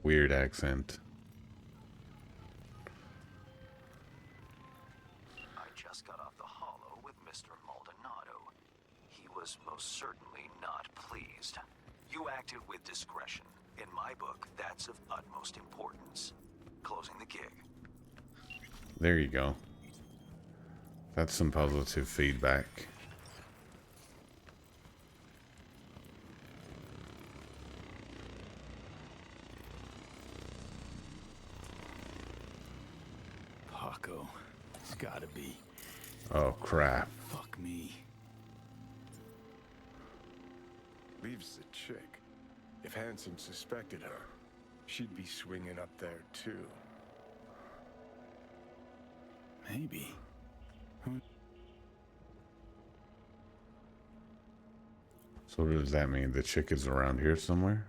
weird accent. I just got off the holo with Mr. Maldonado. He was most certainly not pleased. You acted with discretion. In my book, that's of utmost importance. Closing the gig. There you go. That's some positive feedback. Paco. It's gotta be. Oh, crap. Fuck me. Leaves the chick. If Hansen suspected her, she'd be swinging up there too. Maybe. So what does that mean? The chick is around here somewhere?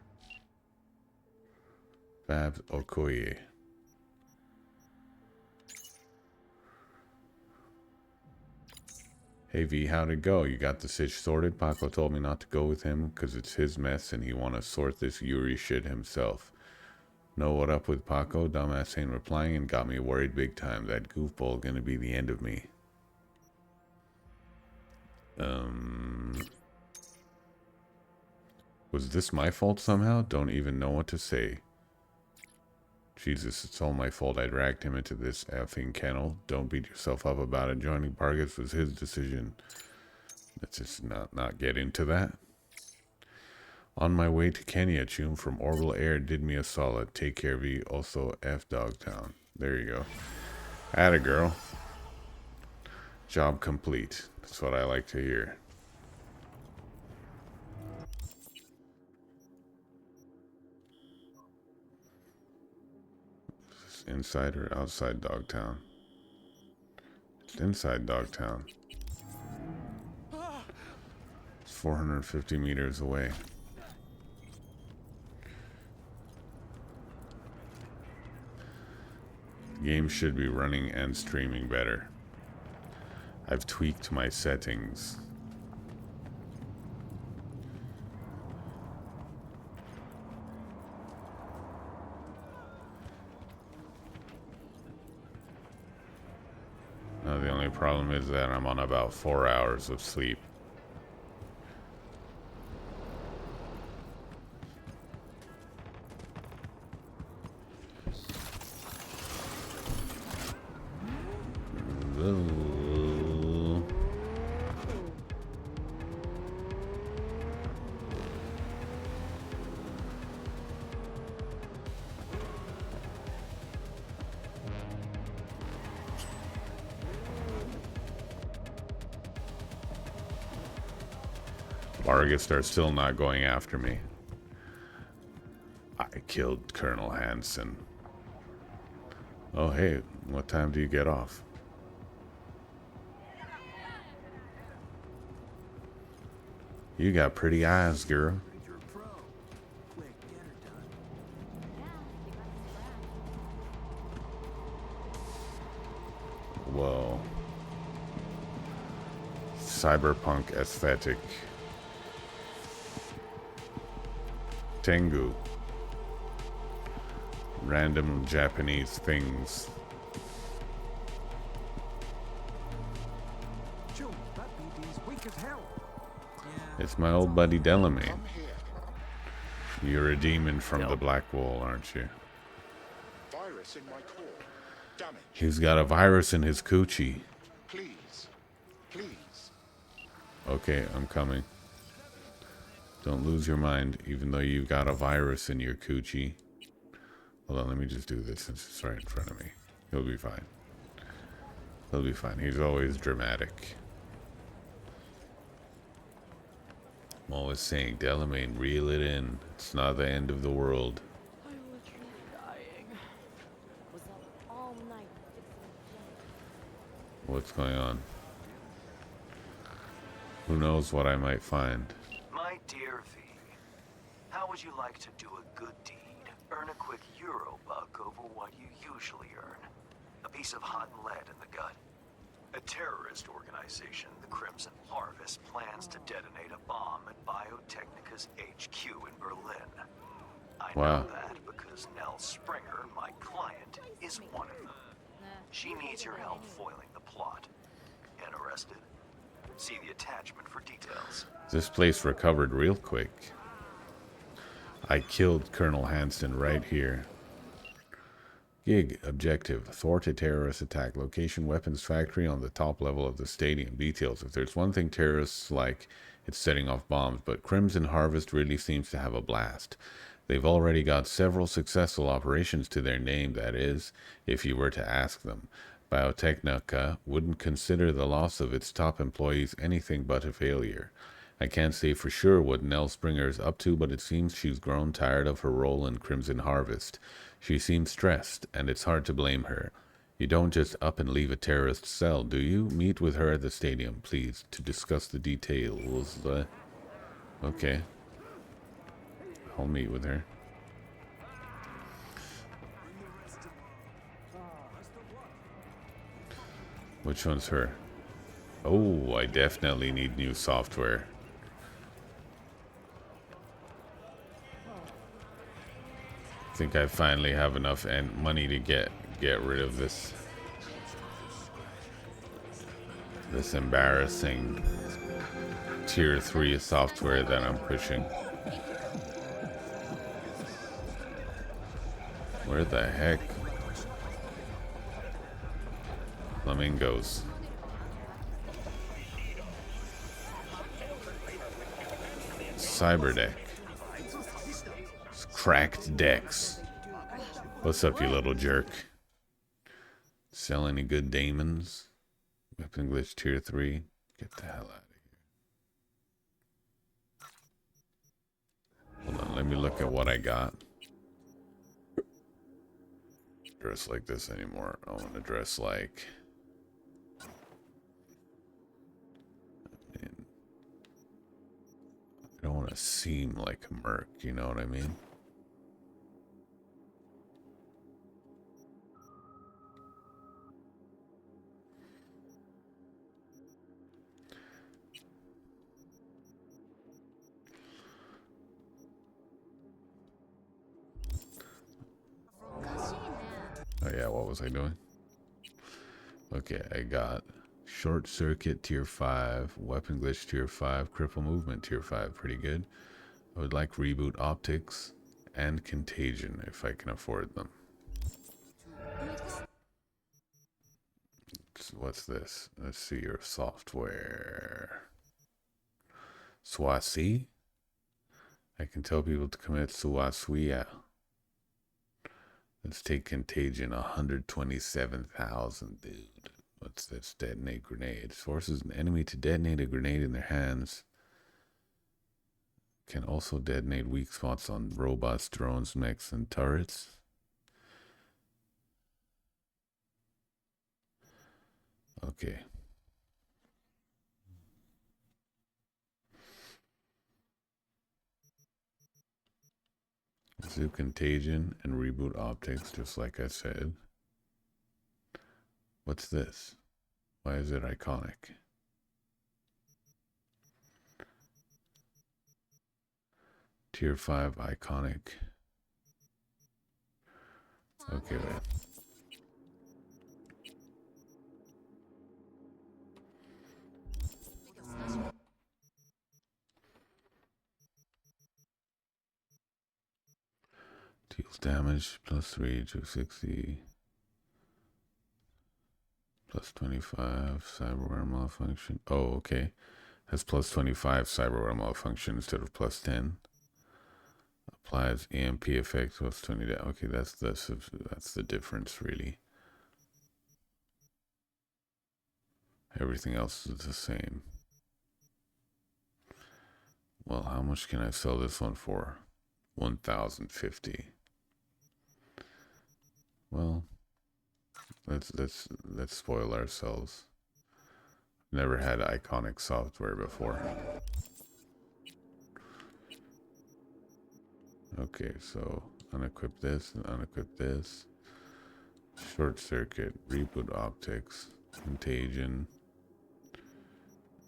Babs Okoye. Hey V, how'd it go? You got the sitch sorted? Paco told me not to go with him because it's his mess and he want to sort this Yuri shit himself. Know what up with Paco? Dumbass ain't replying and got me worried big time. That goofball gonna be the end of me. Was this my fault somehow? Don't even know what to say. Jesus, it's all my fault. I dragged him into this effing kennel. Don't beat yourself up about it. Joining Pargas was his decision. Let's just not get into that. On my way to Kenya, Chum from Orbital Air did me a solid. Take care, V. Also, F Dogtown. There you go. Atta girl. Job complete. That's what I like to hear. Is this inside or outside Dogtown? It's inside Dogtown. It's 450 meters away. The game should be running and streaming better. I've tweaked my settings. Now the only problem is that I'm on about 4 hours of sleep. Vargas are still not going after me. I killed Colonel Hansen. Oh hey, what time do you get off? You got pretty eyes, girl. Whoa. Cyberpunk aesthetic. Tengu. Random Japanese things. It's my old buddy Delamain. You're a demon from the Black Wall, aren't you? Virus in my core. Damage. He's got a virus in his coochie. Please. Please. Okay, I'm coming. Don't lose your mind, even though you've got a virus in your coochie. Hold on, let me just do this since it's right in front of me. He'll be fine. He'll be fine. He's always dramatic. I'm always saying, Delamain, reel it in. It's not the end of the world. I'm literally dying. Was up all night fixing What's going on? Who knows what I might find? My dear V, how would you like to do a good deed? Earn a quick euro buck over what you usually earn. A piece of hot lead in the gut. A terrorist organization, the Crimson Harvest, plans to detonate a bomb at Biotechnica's HQ in Berlin. I know that because Nell is one of them. She needs your help foiling the plot. Interested? See the attachment for details. This place recovered real quick. I killed Colonel Hanston right here. Gig objective: thwart a terrorist attack. Location: weapons factory on the top level of the stadium. Details: if there's one thing terrorists like, it's setting off bombs, but Crimson Harvest really seems to have a blast. They've already got several successful operations to their name, that is, if you were to ask them. Biotechnica wouldn't consider the loss of its top employees anything but a failure. I can't say for sure what Nell Springer is up to, but it seems she's grown tired of her role in Crimson Harvest. She seems stressed, and it's hard to blame her. You don't just up and leave a terrorist cell, do you? Meet with her at the stadium, please, to discuss the details. Okay. I'll meet with her. Which one's her? Oh, I definitely need new software. I think I finally have enough money to get rid of this embarrassing tier 3 software that I'm pushing. Where the heck? Flamingos. Cyberdeck. Cracked decks. What's up, you little jerk? Sell any good daemons? Weapon glitch tier 3. Get the hell out of here. Hold on, let me look at what I got. Dress like this anymore. I want to dress like... I don't want to seem like a merc, you know what I mean? Oh yeah, what was I doing? Okay, I got short circuit tier 5, weapon glitch tier 5, cripple movement tier 5, pretty good. I would like reboot optics and contagion if I can afford them. So what's this? Let's see your software. Swasi? I can tell people to commit Swaswia. Let's take contagion, 127,000, dude. What's this? Detonate grenades. Forces an enemy to detonate a grenade in their hands. Can also detonate weak spots on robots, drones, mechs, and turrets. Okay. Let's do contagion and reboot optics, just like I said. What's this? Why is it iconic? Tier 5 iconic. Okay, wait. Deals damage plus 3 to 60. Plus 25 cyberware malfunction. Oh, okay. Has plus 25 cyberware malfunction instead of plus 10. Applies EMP effect plus 20. Okay, that's the difference really. Everything else is the same. Well, how much can I sell this one for? 1,050. Well, let's spoil ourselves. Never had iconic software before. Okay, so unequip this and unequip this. Short circuit, reboot optics, contagion,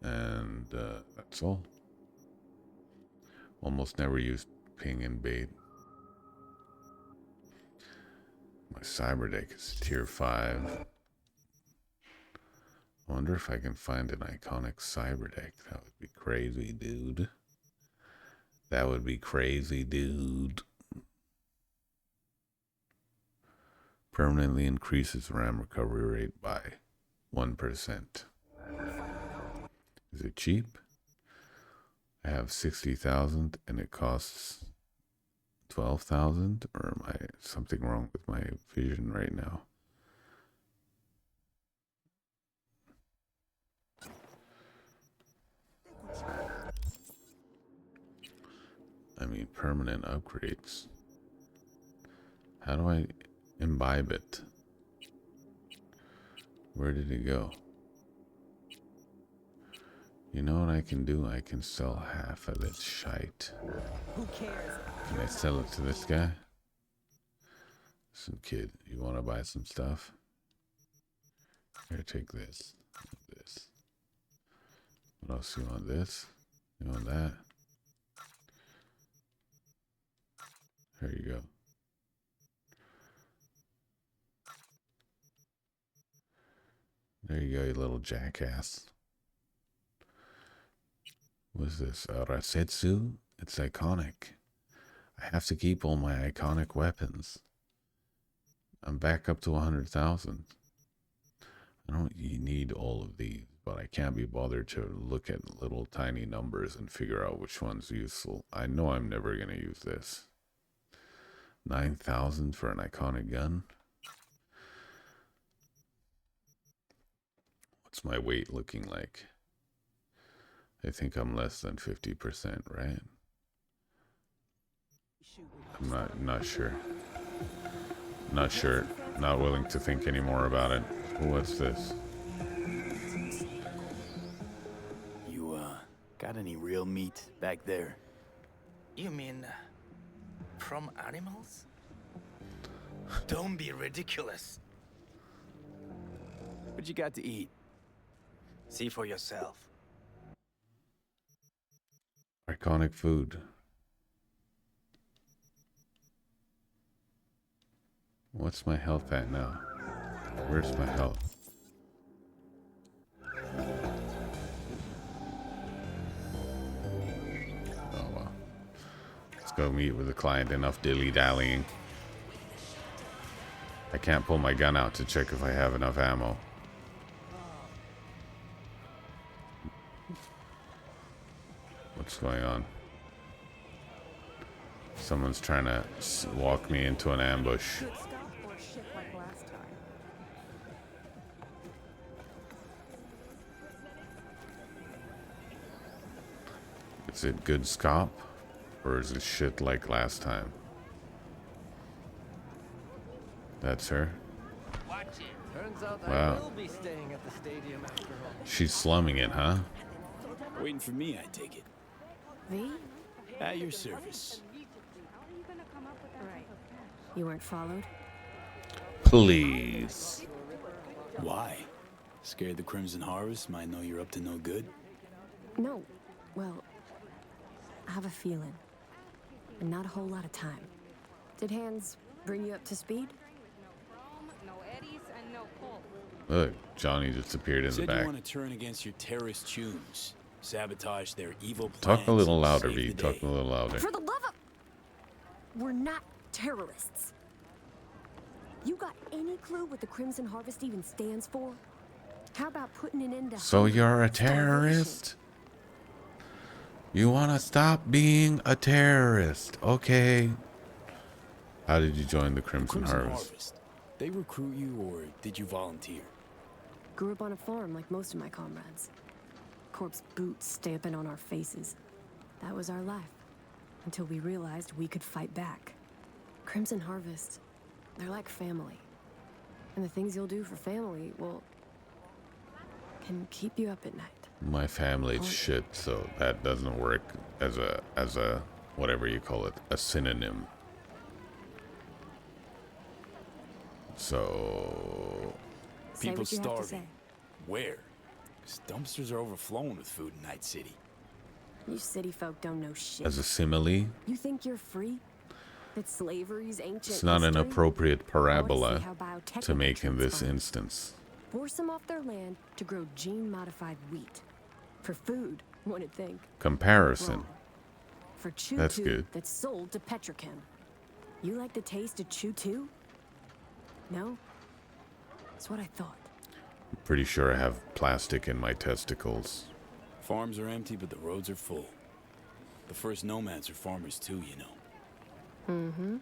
and that's all. Almost never used ping and bait. My cyber deck is tier 5. I wonder if I can find an iconic cyber deck. That would be crazy, dude. That would be crazy, dude. Permanently increases RAM recovery rate by 1%. Is it cheap? I have 60,000 and it costs 12,000, or am I something wrong with my vision right now? I mean, permanent upgrades. How do I imbibe it? Where did it go? You know what I can do? I can sell half of this shite. Who cares? Can I sell it to this guy? Some kid, you want to buy some stuff? Here, take this. This. What else you want? This? You want that? There you go. There you go, you little jackass. What's this? Rasetsu? It's iconic. I have to keep all my iconic weapons. I'm back up to 100,000. I don't need all of these, but I can't be bothered to look at little tiny numbers and figure out which one's useful. I know I'm never going to use this. 9,000 for an iconic gun? What's my weight looking like? I think I'm less than 50%, right? I'm not sure. Not sure. Not willing to think anymore about it. What's this? You, got any real meat back there? You mean from animals? Don't be ridiculous. What you got to eat? See for yourself. Iconic food. What's my health at now? Where's my health? Oh well. Let's go meet with the client. Enough dilly-dallying. I can't pull my gun out to check if I have enough ammo. What's going on? Someone's trying to walk me into an ambush. Good stuff or shit like last time? Is it good scop? Or is it shit like last time? That's her. Turns out Wow. I will be staying at the stadium after all. She's slumming it, huh? Waiting for me, I take it. V? At your service. Right. You weren't followed? Please. Why? Scared the Crimson Harvest might know you're up to no good? No. Well, I have a feeling. And not a whole lot of time. Did Hans bring you up to speed? Look, Johnny just appeared in the Said you back. want to turn against your terrorist tunes, sabotage their evil plans. Talk a little and louder, save V. the Talk day. a little louder. For the love of... We're not terrorists. You got any clue what the Crimson Harvest even stands for? How about putting an end to... So hunger, you're a starvation? terrorist? You want to stop being a terrorist, okay? How did you join the Crimson Harvest? They recruit you, or did you volunteer? Grew up on a farm like most of my comrades. Corpse boots stamping on our faces. That was our life. Until we realized we could fight back. Crimson Harvest, they're like family. And the things you'll do for family, well, can keep you up at night. My family's shit, so that doesn't work as a whatever you call it, a synonym. So Say People what you have to say. starving. Where? 'Cause dumpsters are overflowing with food in Night City. You city folk don't know shit. as a simile, You think you're free? that slavery's ancient It's not an history? appropriate I wanna see parabola how Biotechnica to make in this treats farmers. instance. Force them off their land to grow gene-modified wheat. For food, one would think. Comparison. Wrong. For chew That's tube good. that's sold to Petrochem. You like the taste of chew tube? No? That's what I thought. I'm pretty sure I have plastic in my testicles. Farms are empty, but the roads are full. The first nomads are farmers too, you know. Mm-hmm.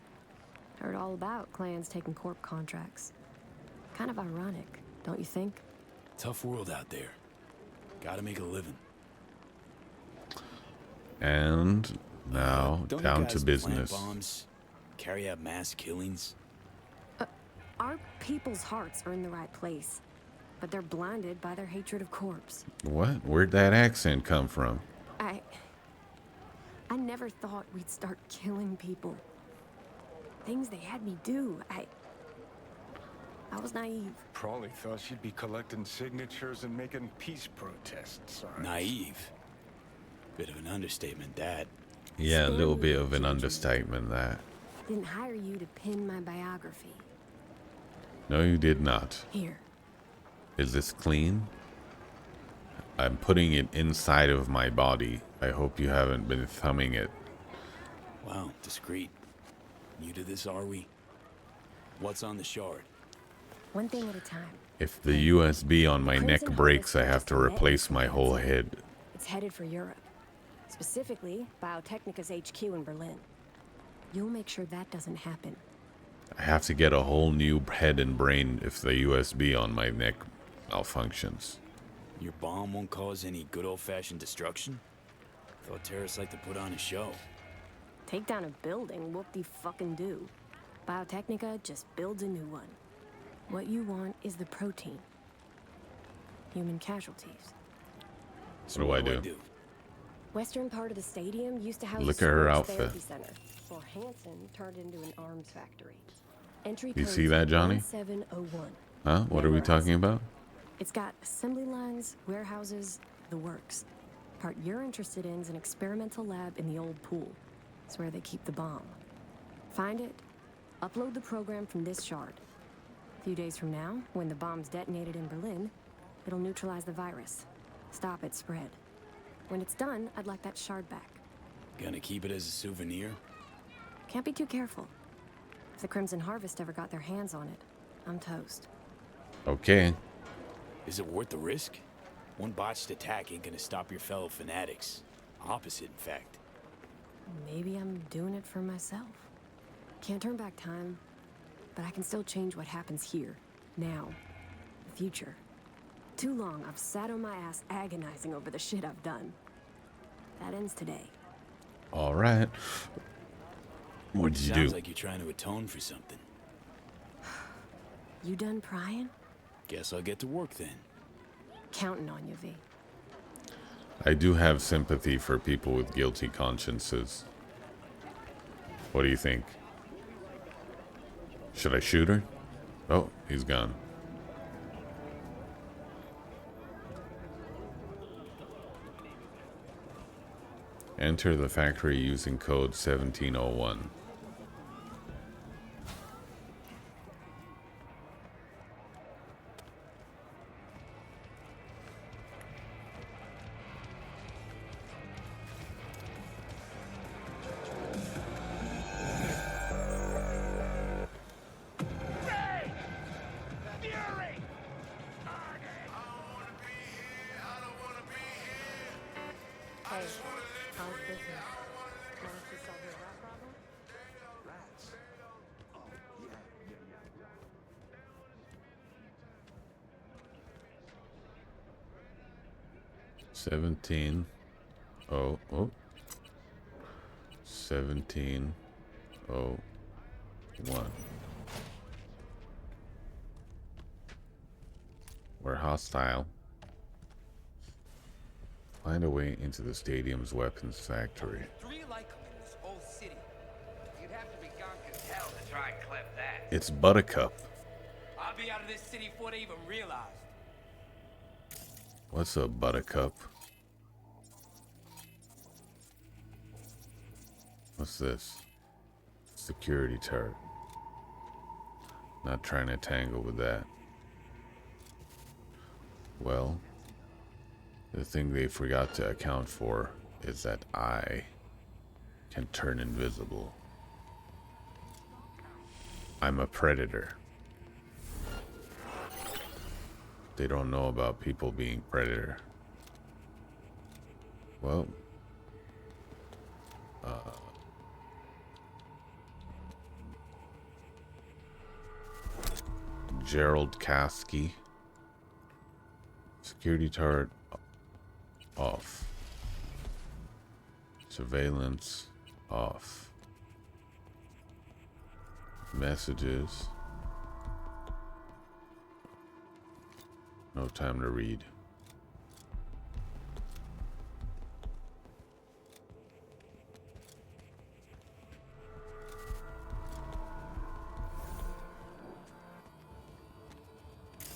Heard all about clans taking corp contracts. Kind of ironic, don't you think? Tough world out there. Gotta make a living. And now Don't you down guys to business. plant bombs, carry out mass killings? Our people's hearts are in the right place, but they're blinded by their hatred of corpse. What? Where'd that accent come from? I never thought we'd start killing people. Things they had me do. I was naive. Probably thought she'd be collecting signatures and making peace protest signs. Naive. Bit of an understatement, that. Yeah, a little bit of an understatement, that. Didn't hire you to pin my biography. No, you did not. Here. Is this clean? I'm putting it inside of my body. I hope you haven't been thumbing it. Wow, discreet. New to this, are we? What's on the shard? One thing at a time. If the USB on my neck Crimson breaks, I Harvest have to just replace met my with whole Hansen. head. It's headed for Europe. Specifically, Biotechnica's HQ in Berlin. You'll make sure that doesn't happen. I have to get a whole new head and brain if the USB on my neck malfunctions. Your bomb won't cause any good old-fashioned destruction? Thought terrorists like to put on a show. Take down a building, whoop-de-fucking-do. Biotechnica just builds a new one. What you want is the protein. Human casualties. So What do I do? Western part of the stadium used to house Look a at her sports outfit. therapy center. Well, Hansen turned into an arms factory. Entry You code see that, Johnny? 1701. Huh? What are we talking about? It's got assembly lines, warehouses, the works. Part you're interested in is an experimental lab in the old pool. It's where they keep the bomb. Find it, upload the program from this shard. A few days from now, when the bomb's detonated in Berlin, it'll neutralize the virus. Stop its spread. When it's done, I'd like that shard back. Gonna keep it as a souvenir? Can't be too careful. If the Crimson Harvest ever got their hands on it, I'm toast. Okay. Is it worth the risk? One botched attack ain't gonna stop your fellow fanatics. Opposite, in fact. Maybe I'm doing it for myself. Can't turn back time, but I can still change what happens here, now, the future. Too long I've sat on my ass agonizing over the shit I've done. That ends today. All right. What did you Sounds do? like you're trying to atone for something. You done prying? Guess I'll get to work then. Counting on you, V. I do have sympathy for people with guilty consciences. What do you think? Should I shoot her? Oh, he's gone. Enter the factory using code 1701. Hey, how's business? Managed to solve your rat problem? Rats. Oh, yeah. 17. Oh. 1701. We're hostile. Find a way into the stadium's weapons factory. 3 like them in this whole city. You'd have to be gunk as hell to try and clip that. It's Buttercup. I'll be out of this city before they even realize. What's up, Buttercup? What's this? Security turret. Not trying to tangle with that. Well, the thing they forgot to account for is that I can turn invisible. I'm a predator. They don't know about people being predator. Well, Gerald Kasky. Security turret off. Surveillance off. Messages. No time to read.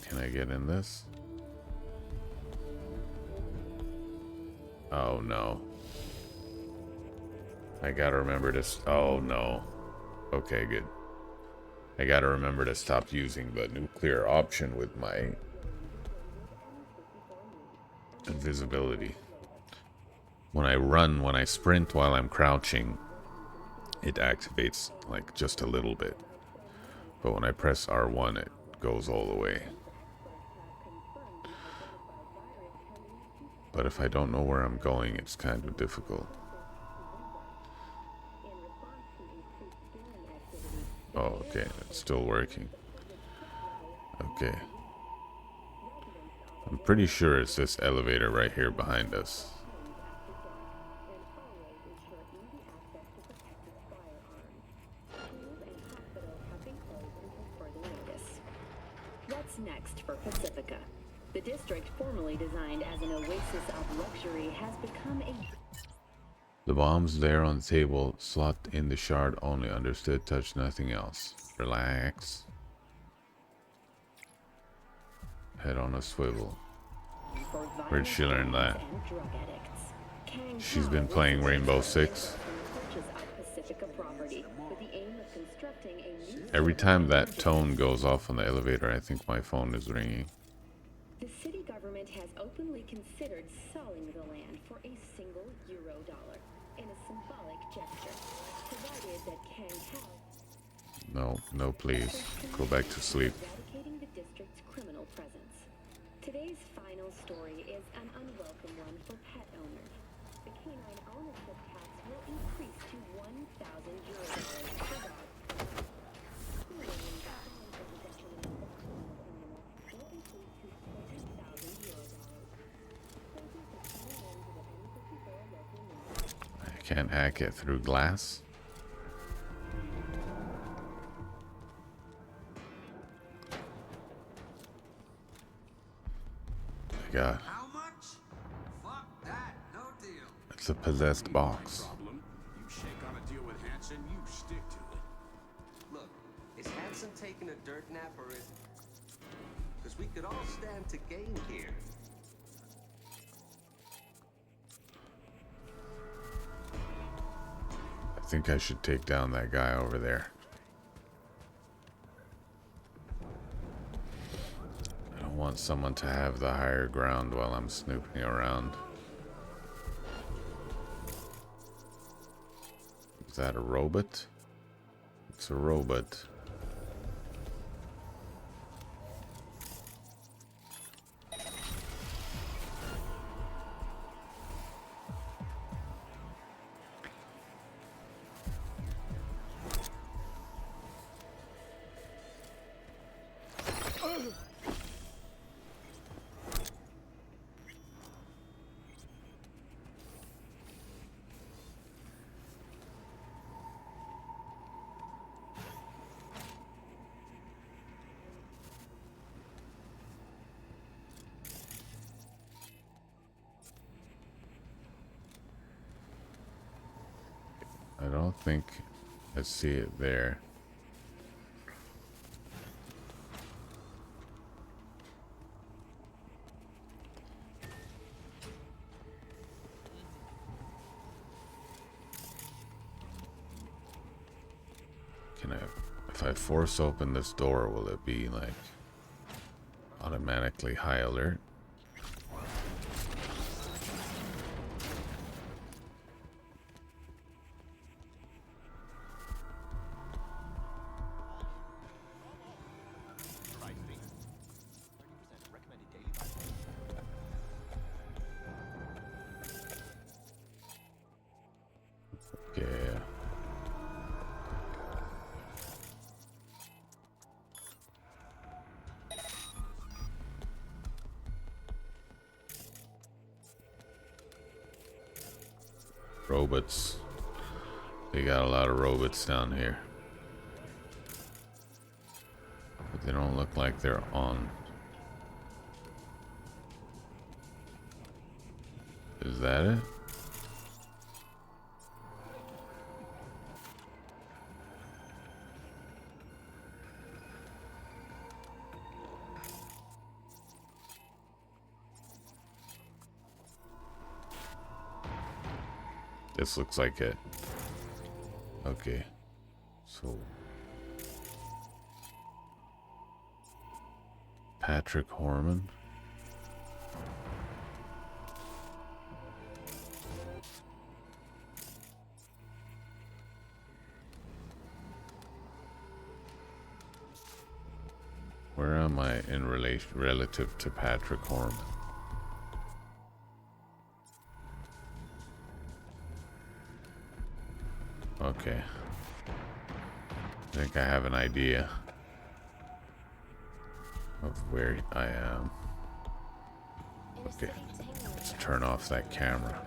Can I get in this? Oh no. I gotta remember to. Oh no. Okay, good. I gotta remember to stop using the nuclear option with my invisibility. When I sprint while I'm crouching, it activates like just a little bit. But when I press R1, it goes all the way. But if I don't know where I'm going, it's kind of difficult. Oh, okay, it's still working. Okay. I'm pretty sure it's this elevator right here behind us. What's next for Pacifica? The district, formerly designed as an oasis of luxury, has become a... The bomb's there on the table, slot in the shard only, understood, touch nothing else. Relax. Head on a swivel. Where'd she learn that? She's been playing Rainbow Six. Every time that tone goes off on the elevator, I think my phone is ringing. The city government has openly considered selling the land for a single $1 in a symbolic gesture, provided that Kang House... No, no, please. Go back to sleep. ...eradicating the district's criminal presence. Today's final story is an unwelcome one for pet owners. The canine ownership tax will increase to €1,000 per dog. I can't hack it through glass. My God. How much? Fuck that. No deal. It's a possessed box. Problem. You shake on a deal with Hanson, you stick to it. Look, is Hanson taking a dirt nap or is... Because we could all stand to gain here. I think I should take down that guy over there. I don't want someone to have the higher ground while I'm snooping around. Is that a robot? It's a robot. I don't think I see it there. Can I, if I force open this door, will it be like automatically high alert? Yeah. Robots. They got a lot of robots down here. But they don't look like they're on. Is that it? This looks like it. Okay. So Patrick Horman. Where am I in relative to Patrick Horman? Okay. I think I have an idea of where I am. Okay. Let's turn off that camera.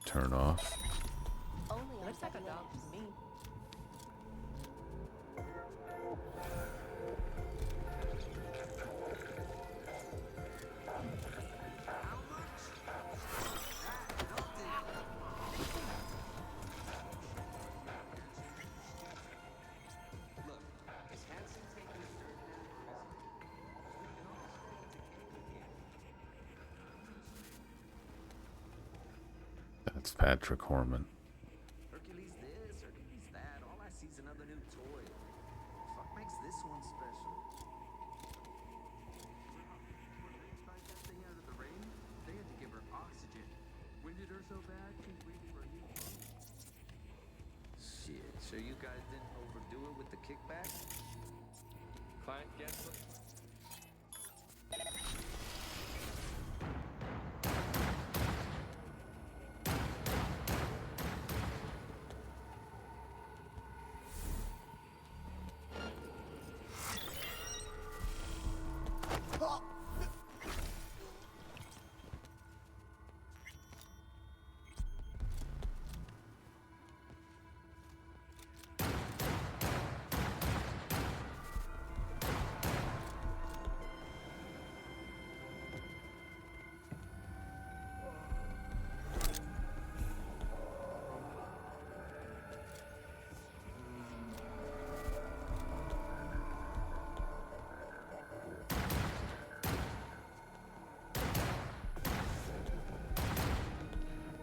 Turn off. Looks like a dog to me. That's Patrick Horman. Hercules this, Hercules that. All I see is another new toy. What makes this one special? When they tried that thing out of the rain, they had to give her oxygen. Winded her so bad, she's waiting for a new one. Shit, so you guys didn't overdo it with the kickback? Client gets what?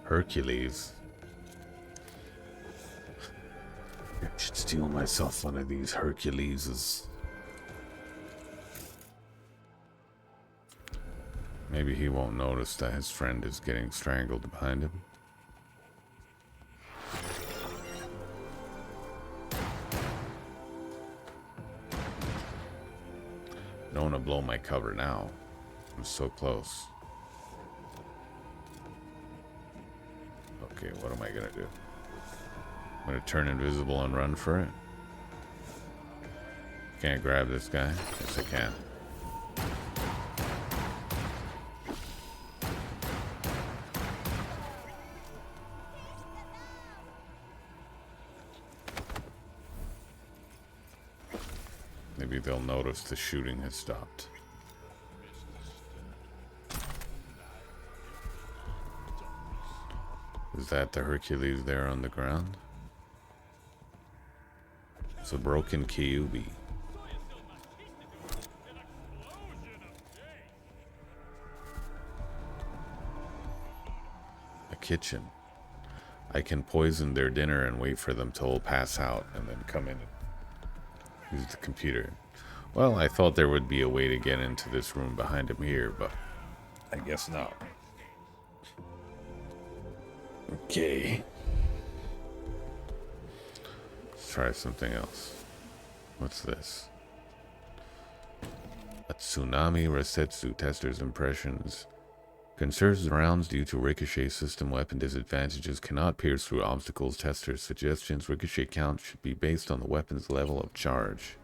Hercules. I should steal myself one of these Herculeses. Maybe he won't notice that his friend is getting strangled behind him. I don't want to blow my cover now. I'm so close. Okay, what am I gonna do? I'm gonna turn invisible and run for it. Can't grab this guy? Yes, I can. Maybe they'll notice the shooting has stopped. Is that the Hercules there on the ground? It's a broken Kyuubi. kitchen. I can poison their dinner and wait for them to all pass out and then come in and use the computer. Well, I thought there would be a way to get into this room behind him here, but I guess not. Okay. Let's try something else. What's this? A tsunami Resetsu tester's impressions. Conserves rounds due to ricochet system weapon disadvantages. Cannot pierce through obstacles. Tester's suggestions. Ricochet count should be based on the weapon's level of charge.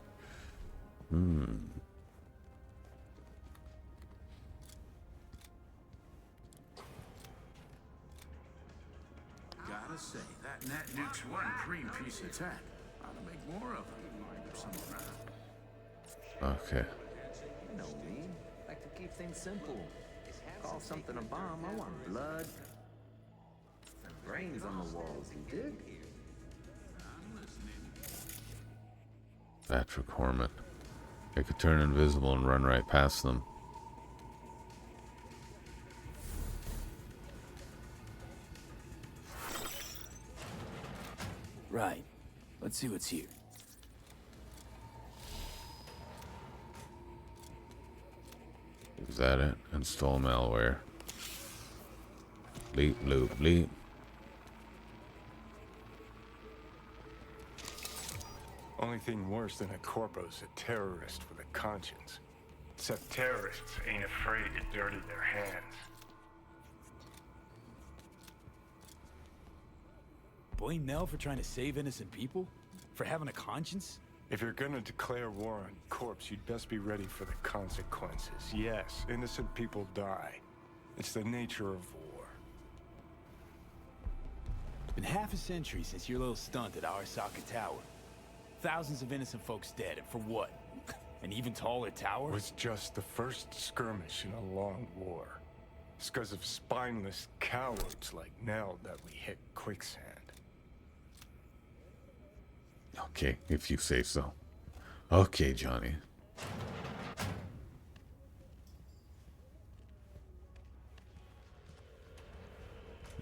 Gotta say, that Nat Duke's one cream piece of tech. Ought to make more of them. Some around. Okay. You know me. Like to keep things simple. Call something a bomb, I want blood. And brains on the walls, you dig? Patrick Horman. I could turn invisible and run right past them. Right. Let's see what's here. Is that it? Install malware. Bleep, bloop, bleep. Only thing worse than a corpo's a terrorist with a conscience. Except terrorists ain't afraid to dirty their hands. Blame Nell for trying to save innocent people? For having a conscience? If you're gonna declare war on corpse, you'd best be ready for the consequences. Yes, innocent people die. It's the nature of war. It's been half a century since your little stunt at Arasaka Tower. Thousands of innocent folks dead, and for what? An even taller tower? It was just the first skirmish in a long war. It's because of spineless cowards like Nell that we hit quicksand. Okay, if you say so. Okay, Johnny.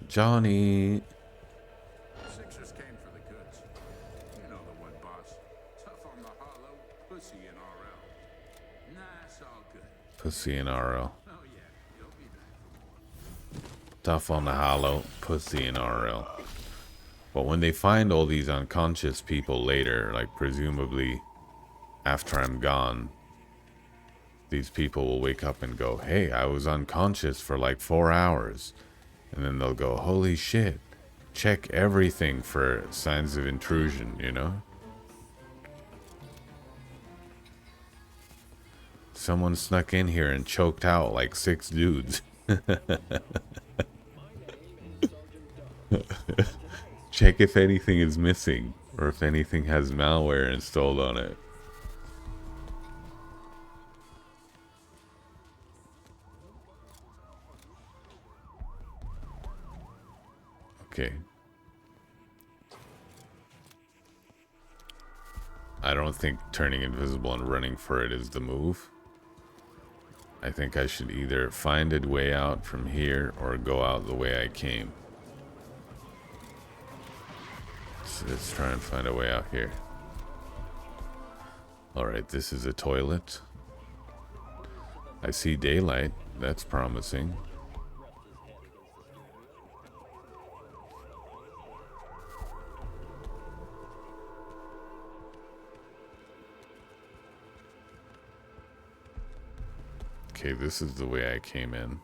Johnny. Sixers came for the goods. You know the one, boss. Tough on the hollow, pussy in RL. Nah, it's all good. Pussy in RL. Oh yeah, you'll be back for more. Tough on the hollow, pussy in RL. But when they find all these unconscious people later, like presumably after I'm gone, these people will wake up and go, hey, I was unconscious for like 4 hours. And then they'll go, holy shit, check everything for signs of intrusion, you know? Someone snuck in here and choked out like 6 dudes. Check if anything is missing or if anything has malware installed on it. Okay. I don't think turning invisible and running for it is the move. I think I should either find a way out from here or go out the way I came. So let's try and find a way out here. Alright, this is a toilet. I see daylight. That's promising. Okay, this is the way I came in.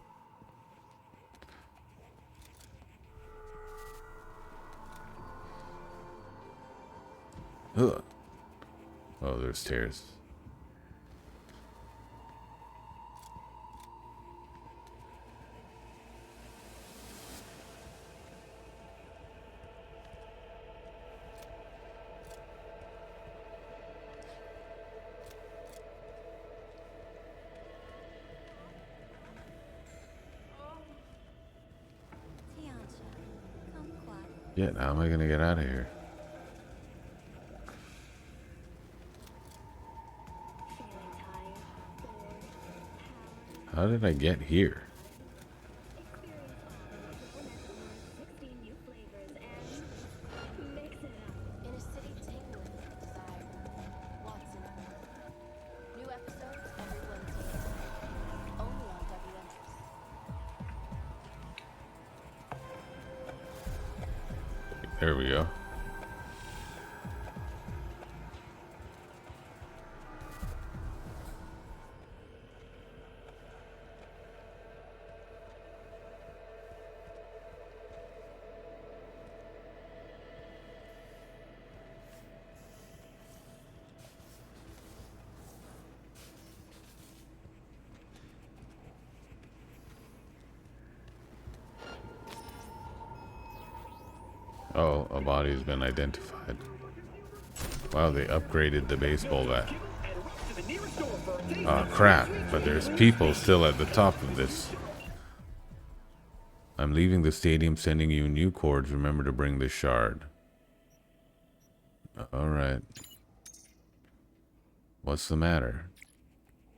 Ugh. Oh, there's stairs. Yeah, how am I gonna get out of here? How did I get here? There we go. Oh, a body's been identified. Wow, they upgraded the baseball bat. Oh, crap. But there's people still at the top of this. I'm leaving the stadium, sending you new cords. Remember to bring the shard. Alright. What's the matter?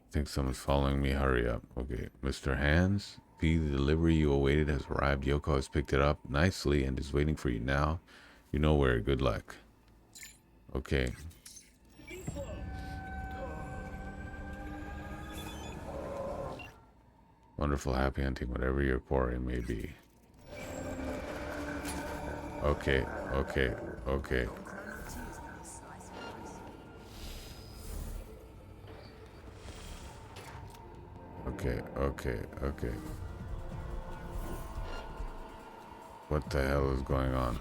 I think someone's following me. Hurry up. Okay. Mr. Hands? P, the delivery you awaited has arrived. Yoko has picked it up nicely and is waiting for you now. You know where. Good luck. Okay. Wonderful, happy hunting, whatever your quarry may be. Okay, okay, okay. Okay, okay, okay. What the hell is going on?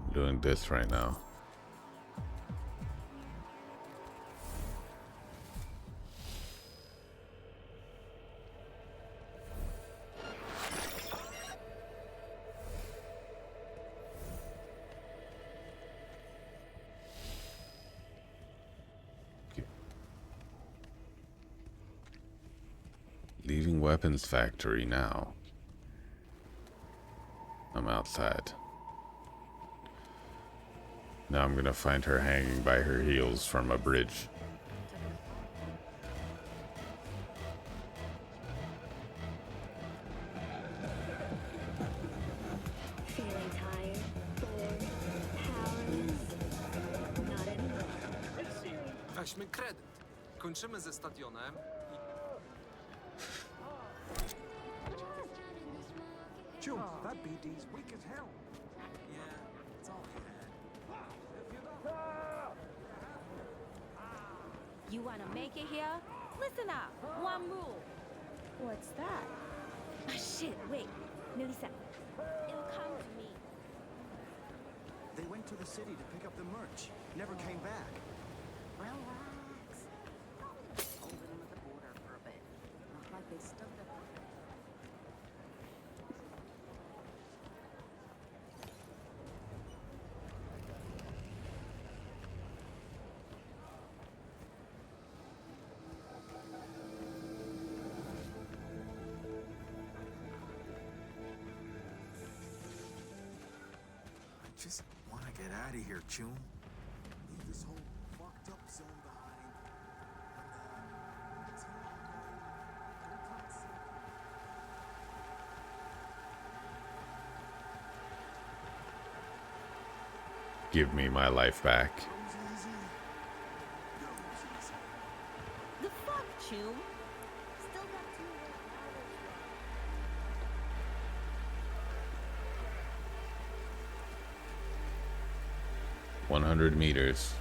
I'm doing this right now. Leaving weapons factory now. I'm outside. Now I'm gonna find her hanging by her heels from a bridge. Feeling tired, bored, powerless? Not anymore. Weźmy kredyt. Kończymy ze stadionem. June, that BD's weak as hell. Yeah, it's all he had. You wanna make it here? Listen up. One rule. What's that? Shit, wait. Melissa. It'll come to me. They went to the city to pick up the merch. Never came back. Relax. Holding them at the border for a bit. Not like they stuck their... Just want to get out of here, June. Leave this whole fucked up zone behind. And, see where I'm going. Don't touch. Give me my life back. The fuck, Chum? Still got 2 100 meters.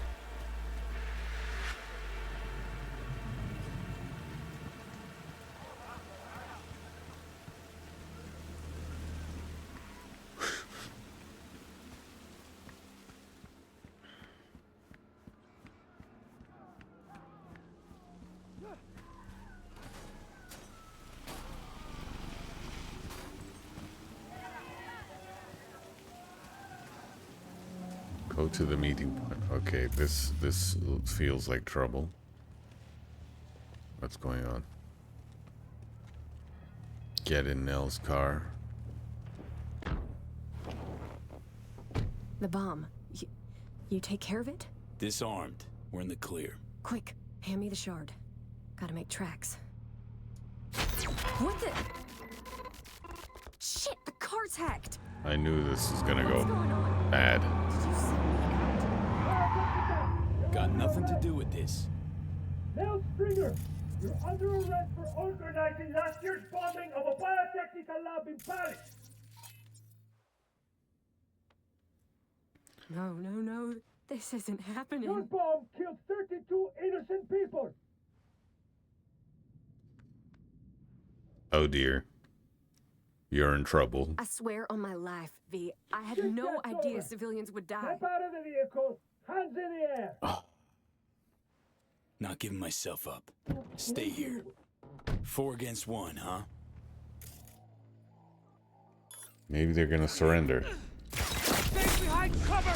Go to the meeting point. Okay, this feels like trouble. What's going on? Get in Nell's car. The bomb. You take care of it? Disarmed. We're in the clear. Quick, hand me the shard. Gotta make tracks. What the? Shit, the car's hacked! I knew this was gonna What's go going on? bad. Did you send me out? Got nothing to do with this. Mel Stringer, you're under arrest for organizing last year's bombing of a biotechnical lab in Paris. No, no, no. This isn't Your happening. bomb killed 32 innocent people. Oh dear. You're in trouble. I swear on my life, V. I had Think no that's idea over. civilians would die. Step out of the vehicle, hands in the air. Not giving myself up. Stay here. 4 against 1, huh? Maybe they're gonna surrender. Stay behind cover.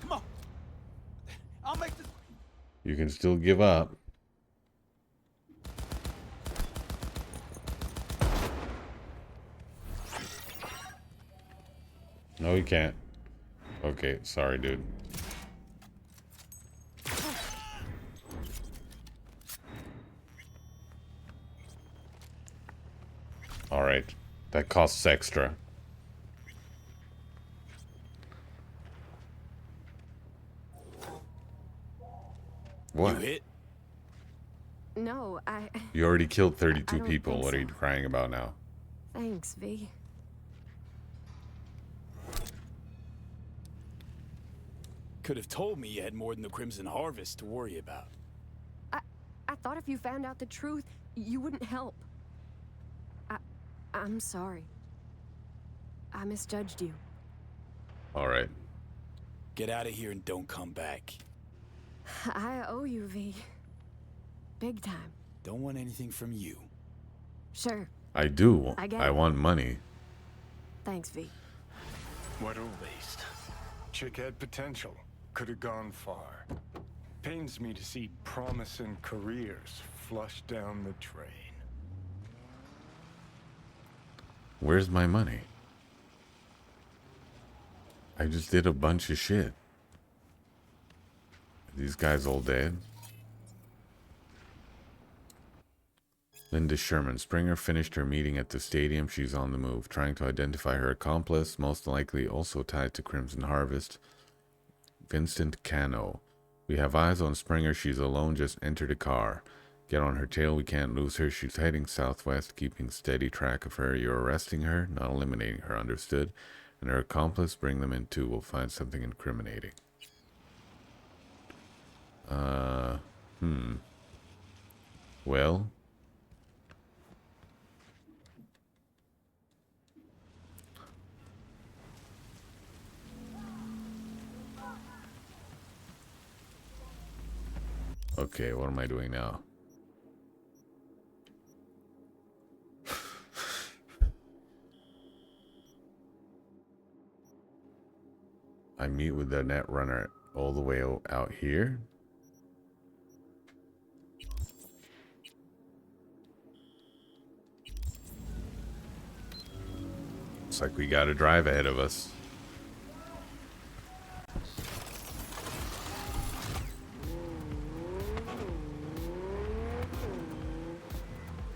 Come on. I'll make this. You can still give up. No, you can't. Okay, sorry, dude. Alright. That costs extra. What? You hit? No, You already killed I 32 don't people. think What are you so. crying about now? Thanks, V. Could have told me you had more than the Crimson Harvest to worry about. I thought if you found out the truth, you wouldn't help. I'm sorry. I misjudged you. Alright. Get out of here and don't come back. I owe you, V. Big time. Don't want anything from you. Sure. I do. I get I it. want money. Thanks, V. What a waste. Chick had potential. Could have gone far. Pains me to see promising careers flushed down the drain. Where's my money? I just did a bunch of shit. Are these guys all dead? Linda Sherman. Springer finished her meeting at the stadium. She's on the move, trying to identify her accomplice, most likely also tied to Crimson Harvest. Vincent Cano. We have eyes on Springer. She's alone. Just entered a car. Get on her tail. We can't lose her. She's heading southwest, keeping steady track of her. You're arresting her, not eliminating her. Understood? And her accomplice, bring them in too. We'll find something incriminating. Well. Okay, what am I doing now? I meet with the net runner all the way out here. Looks like we got a drive ahead of us.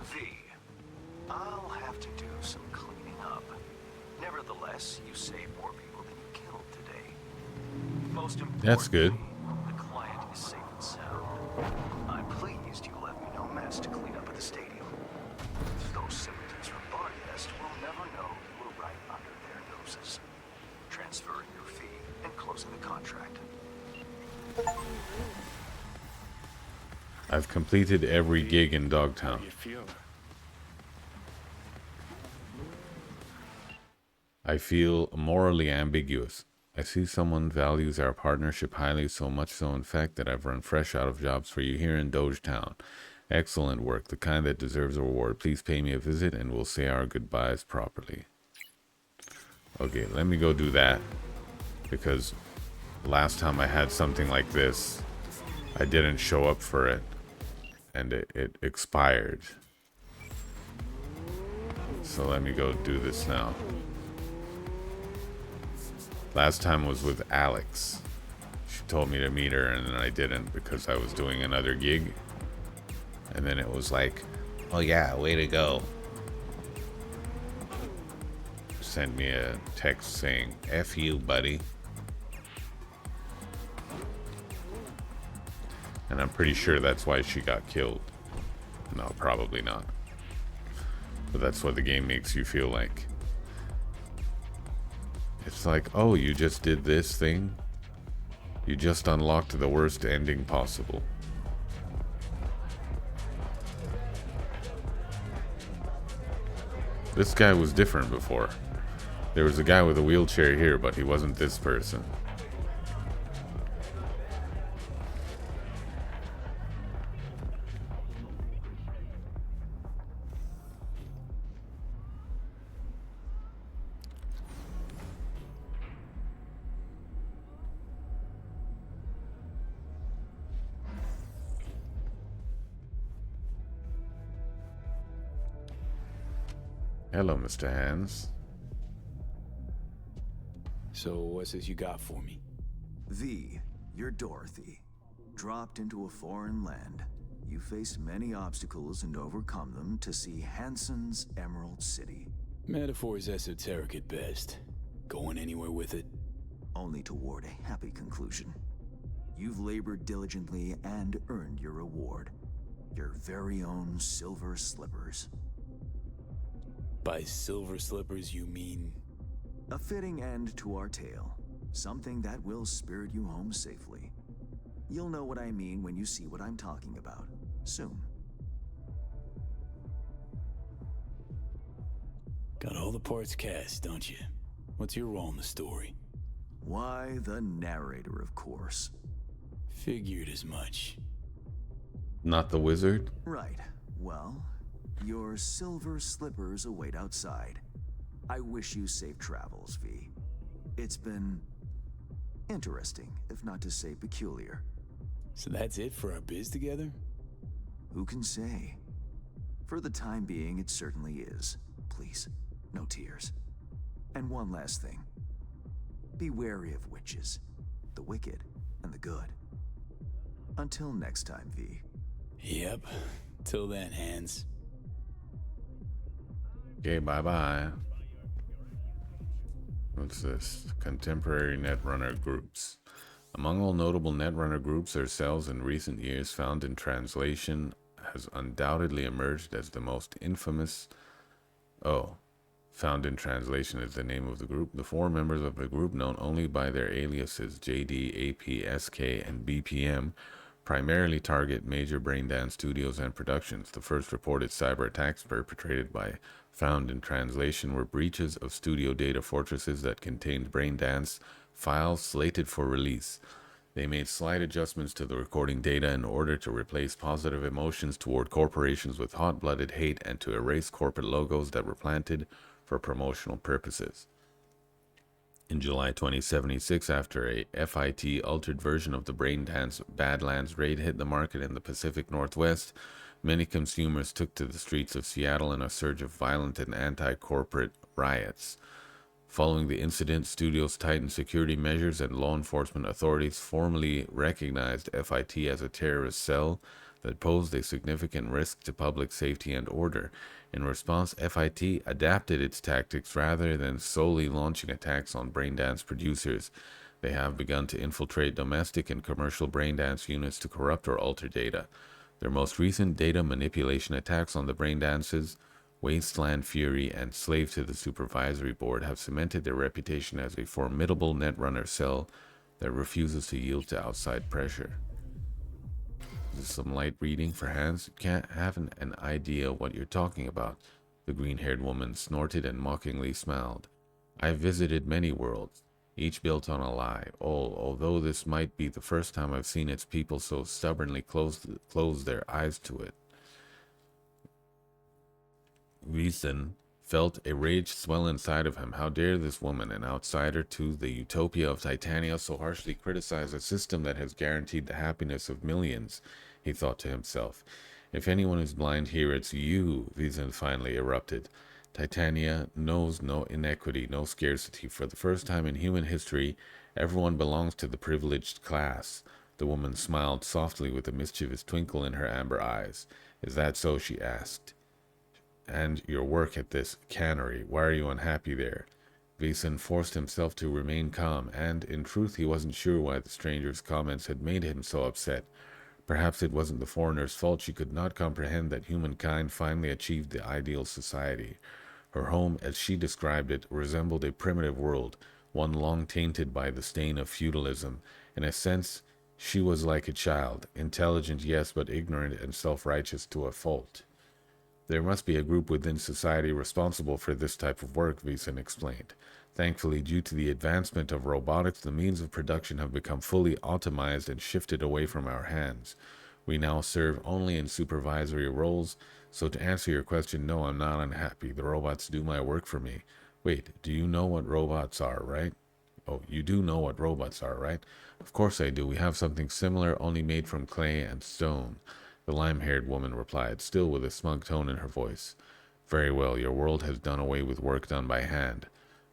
V, I'll have to do some cleaning up. Nevertheless, you saved more people than you killed today. Most importantly, That's good. the client is safe and sound. I'm pleased you left me no mess to clean up at the stadium. Those simpletons from Barnest will never know you were right under their noses. Transferring your fee and closing the contract. I've completed every gig in How Dogtown. do you feel? I feel morally ambiguous. I see someone values our partnership highly, so much so in fact that I've run fresh out of jobs for you here in Dogetown. Excellent work, the kind that deserves a reward. Please pay me a visit and we'll say our goodbyes properly. Okay, let me go do that. Because last time I had something like this, I didn't show up for it. And it expired. So let me go do this now. Last time was with Alex. She told me to meet her, and then I didn't because I was doing another gig. And then it was like, oh yeah, way to go. Sent me a text saying, F you, buddy. And I'm pretty sure that's why she got killed. No, probably not. But that's what the game makes you feel like. It's like, oh, you just did this thing? You just unlocked the worst ending possible. This guy was different before. There was a guy with a wheelchair here, but he wasn't this person. Hello, Mr. Hands. So what's this you got for me? V, you're Dorothy. Dropped into a foreign land. You faced many obstacles and overcome them to see Hansen's Emerald City. Metaphor's esoteric at best. Going anywhere with it? Only toward a happy conclusion. You've labored diligently and earned your reward. Your very own silver slippers. By silver slippers, you mean? A fitting end to our tale. Something that will spirit you home safely. You'll know what I mean when you see what I'm talking about. Soon. Got all the parts cast, don't you? What's your role in the story? Why, the narrator, of course. Figured as much. Not the wizard? Right. Well, your silver slippers await outside. I wish you safe travels, V. It's been interesting, if not to say peculiar. So that's it for our biz together? Who can say? For the time being, it certainly is. Please, no tears. And one last thing. Be wary of witches, the wicked and the good. Until next time, V. Yep. Till then, Hands. Okay, bye-bye. What's this? Contemporary Netrunner groups. Among all notable Netrunner groups, their cells in recent years found in translation has undoubtedly emerged as the most infamous... Oh. Found in translation is the name of the group. The four members of the group, known only by their aliases JD, AP, SK, and BPM, primarily target major braindance studios and productions. The first reported cyber attacks perpetrated by Found in Translation were breaches of studio data fortresses that contained braindance files slated for release. They made slight adjustments to the recording data in order to replace positive emotions toward corporations with hot-blooded hate and to erase corporate logos that were planted for promotional purposes. In July 2076, after a FIT altered version of the braindance Badlands raid hit the market in the Pacific Northwest, many consumers took to the streets of Seattle in a surge of violent and anti-corporate riots. Following the incident, studios tightened security measures and law enforcement authorities formally recognized FIT as a terrorist cell that posed a significant risk to public safety and order. In response, FIT adapted its tactics rather than solely launching attacks on braindance producers. They have begun to infiltrate domestic and commercial braindance units to corrupt or alter data. Their most recent data manipulation attacks on the braindances, Wasteland Fury, and Slave to the Supervisory Board have cemented their reputation as a formidable netrunner cell that refuses to yield to outside pressure. This is some light reading for Hans. You can't have an idea what you're talking about. The green-haired woman snorted and mockingly smiled. I've visited many worlds, each built on a lie. Although this might be the first time I've seen its people so stubbornly close their eyes to it. Reason felt a rage swell inside of him. How dare this woman, an outsider to the utopia of Titania, so harshly criticize a system that has guaranteed the happiness of millions, he thought to himself. If anyone is blind here, it's you, Wiesen finally erupted. Titania knows no inequity, no scarcity. For the first time in human history, everyone belongs to the privileged class. The woman smiled softly with a mischievous twinkle in her amber eyes. Is that so? She asked. And your work at this cannery, why are you unhappy there? Veason forced himself to remain calm, and, in truth, he wasn't sure why the stranger's comments had made him so upset. Perhaps it wasn't the foreigner's fault. She could not comprehend that humankind finally achieved the ideal society. Her home, as she described it, resembled a primitive world, one long tainted by the stain of feudalism. In a sense, she was like a child, intelligent, yes, but ignorant and self-righteous to a fault. There must be a group within society responsible for this type of work, Veason explained. Thankfully, due to the advancement of robotics, the means of production have become fully automized and shifted away from our hands. We now serve only in supervisory roles, so to answer your question, no, I'm not unhappy. The robots do my work for me. Wait, do you know what robots are, right? Oh, you do know what robots are, right? Of course I do. We have something similar, only made from clay and stone. The lime-haired woman replied, still with a smug tone in her voice. Very well, your world has done away with work done by hand.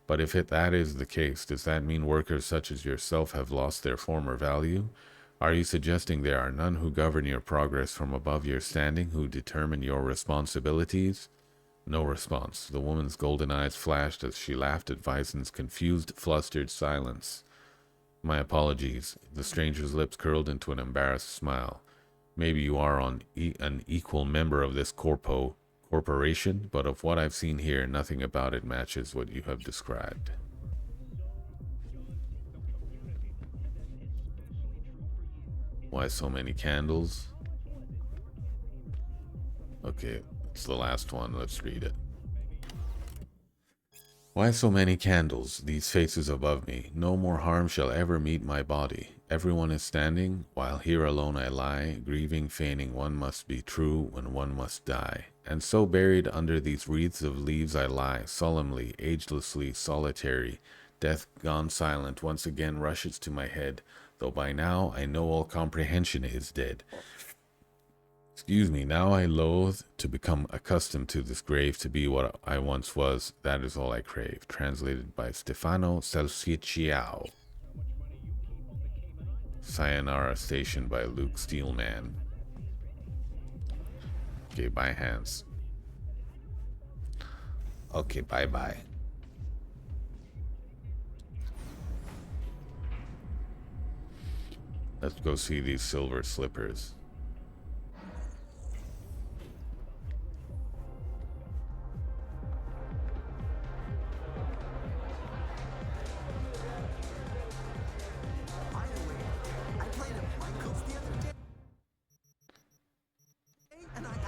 But if that is the case, does that mean workers such as yourself have lost their former value? Are you suggesting there are none who govern your progress from above your standing, who determine your responsibilities? No response. The woman's golden eyes flashed as she laughed at Vison's confused, flustered silence. My apologies. The stranger's lips curled into an embarrassed smile. Maybe you are an equal member of this corporation, but of what I've seen here, nothing about it matches what you have described. Why so many candles? Okay, it's the last one. Let's read it. Why so many candles, these faces above me? No more harm shall ever meet my body. Everyone is standing, while here alone I lie, grieving, feigning one must be true when one must die. And so buried under these wreaths of leaves I lie, solemnly, agelessly, solitary. Death gone silent once again rushes to my head, though by now I know all comprehension is dead. Excuse me, now I loathe to become accustomed to this grave, to be what I once was. That is all I crave. Translated by Stefano Salsicciao. Sayonara Station by Luke Steelman. Okay, bye, Hans. Okay, bye-bye. Let's go see these silver slippers.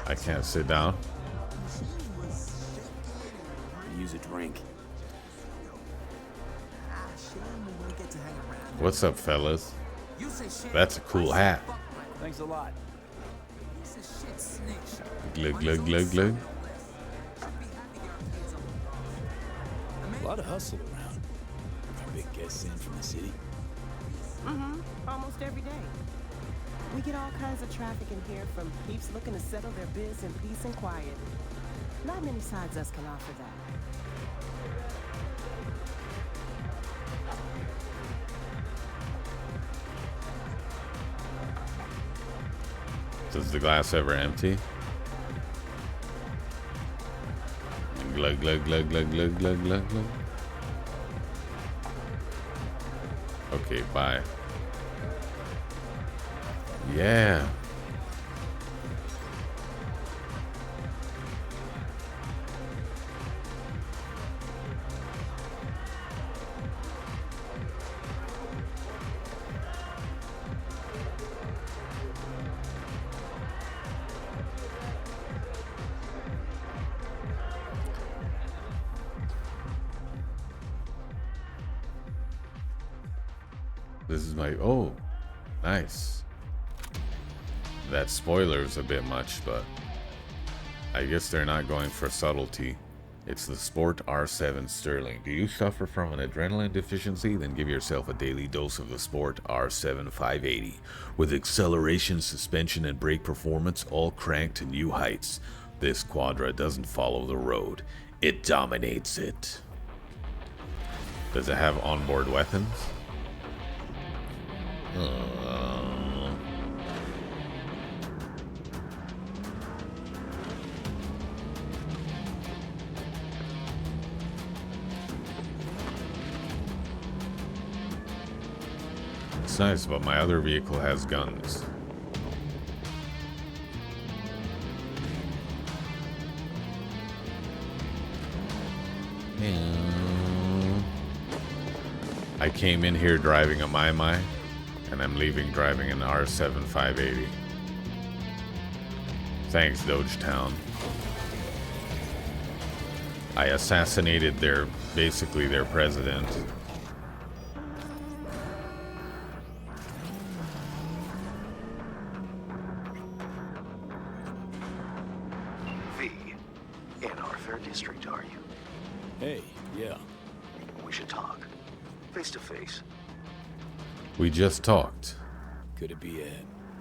I can't sit down. Use a drink. What's up, fellas? That's a cool hat. Thanks a lot. Glug, glug, glug, glug. A lot of hustle around. Big guests in from the city. Almost every day. We get all kinds of traffic in here, from peeps looking to settle their biz in peace and quiet. Not many sides us can offer that. Does the glass ever empty? Glug, glug, glug, glug, glug, glug, glug, glug. Okay, bye. Yeah. This is my... Oh, nice. That spoiler's a bit much, but I guess they're not going for subtlety. It's the Sport R7 Sterling. Do you suffer from an adrenaline deficiency? Then give yourself a daily dose of the Sport R7 580. With acceleration, suspension, and brake performance all cranked to new heights, this Quadra doesn't follow the road. It dominates it. Does it have onboard weapons? It's nice, but my other vehicle has guns. I came in here driving a Mai Mai, and I'm leaving driving an R7 580. Thanks, Dogetown. I assassinated basically their president. V, in our fair district, are you? Hey, yeah. We should talk. Face to face. We just talked. Could it be a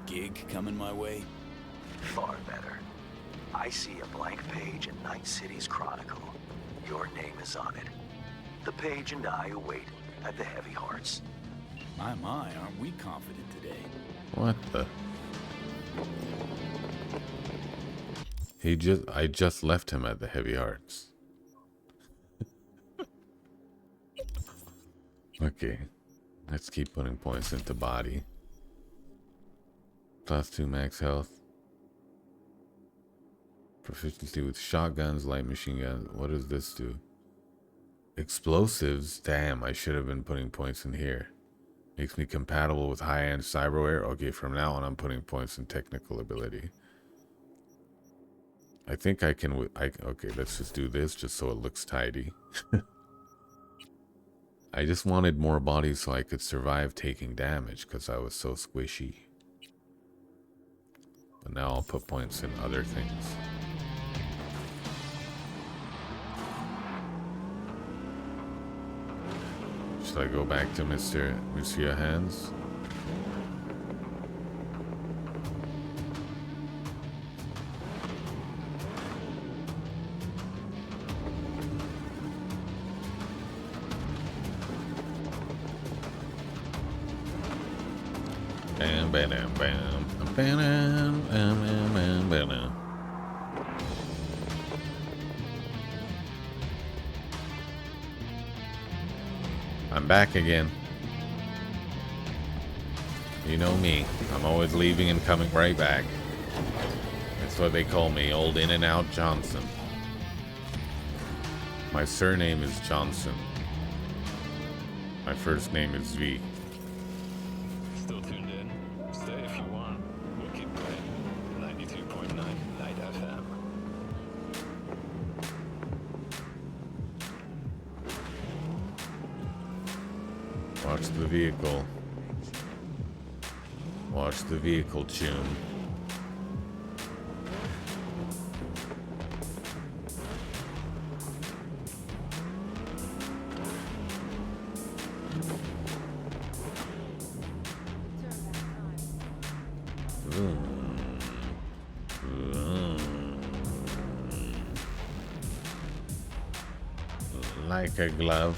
gig coming my way? Far better. I see a blank page in Night City's Chronicle. Your name is on it. The page and I await at the Heavy Hearts. My, aren't we confident today? What the? I just left him at the Heavy Hearts. Okay. Let's keep putting points into body. +2 max health. Proficiency with shotguns, light machine guns. What does this do? Explosives? Damn, I should have been putting points in here. Makes me compatible with high-end cyberware. Okay, from now on I'm putting points in technical ability. I think I can... okay, let's just do this just so it looks tidy. I just wanted more bodies so I could survive taking damage because I was so squishy. But now I'll put points in other things. Should I go back to Monsieur Hands? Bam, bam, bam, bam, bam, bam, bam, bam. I'm back again. You know me. I'm always leaving and coming right back. That's what they call me, Old In-N-Out Johnson. My surname is Johnson. My first name is V. Still tuned in? Stay if you want. We'll keep playing. 93.9 Night FM. Watch the vehicle. Watch the vehicle tune. Like a glove.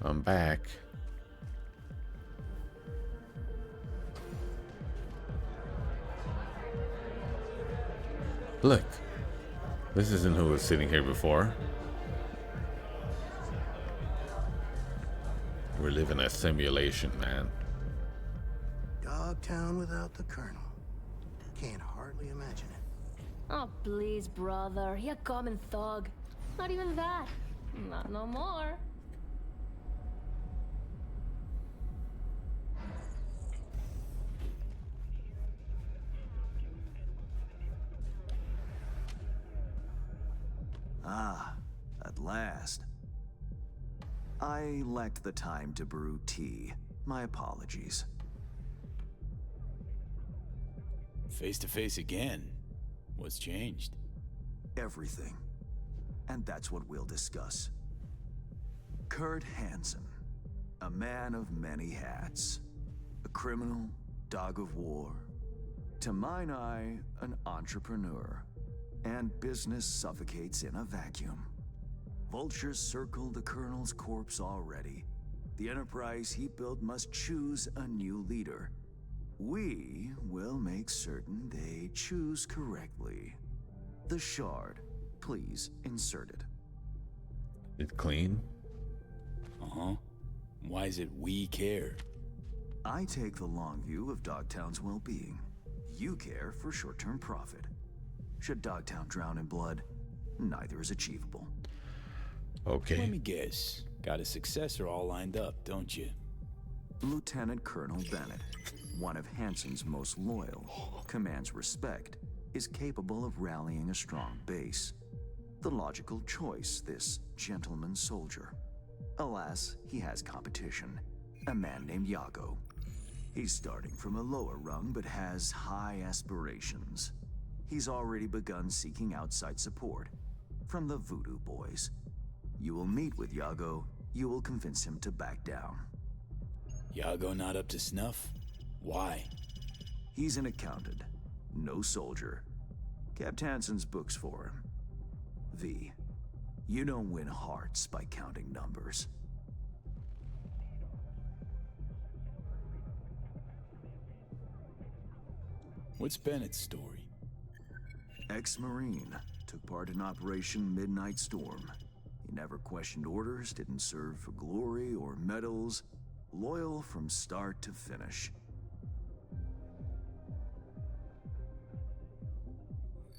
I'm back. Look, this isn't who was sitting here before. We're living a simulation, man. Dogtown without the Colonel. Can't hardly imagine it. Oh, please, brother. He a common thug. Not even that. Not no more. Ah, at last. I lacked the time to brew tea. My apologies. Face to face again. What's changed? Everything. And that's what we'll discuss. Kurt Hansen, a man of many hats. A criminal, dog of war. To mine eye, an entrepreneur. And business suffocates in a vacuum. Vultures circle the Colonel's corpse already. The enterprise he built must choose a new leader. We will make certain they choose correctly. The shard, please insert it. It's clean? Uh-huh. Why is it we care? I take the long view of Dogtown's well-being. You care for short-term profit. Should Dogtown drown in blood, neither is achievable. Okay. Let me guess. Got a successor all lined up, don't you? Lieutenant Colonel Bennett, one of Hansen's most loyal, commands respect, is capable of rallying a strong base. The logical choice, this gentleman soldier. Alas, he has competition, a man named Yago. He's starting from a lower rung but has high aspirations. He's already begun seeking outside support from the Voodoo Boys. You will meet with Yago, you will convince him to back down. Yago not up to snuff? Why? He's an accountant, no soldier. Kept Hansen's books for him. V, you don't win hearts by counting numbers. What's Bennett's story? Ex-Marine, took part in Operation Midnight Storm. He never questioned orders, didn't serve for glory or medals. Loyal from start to finish.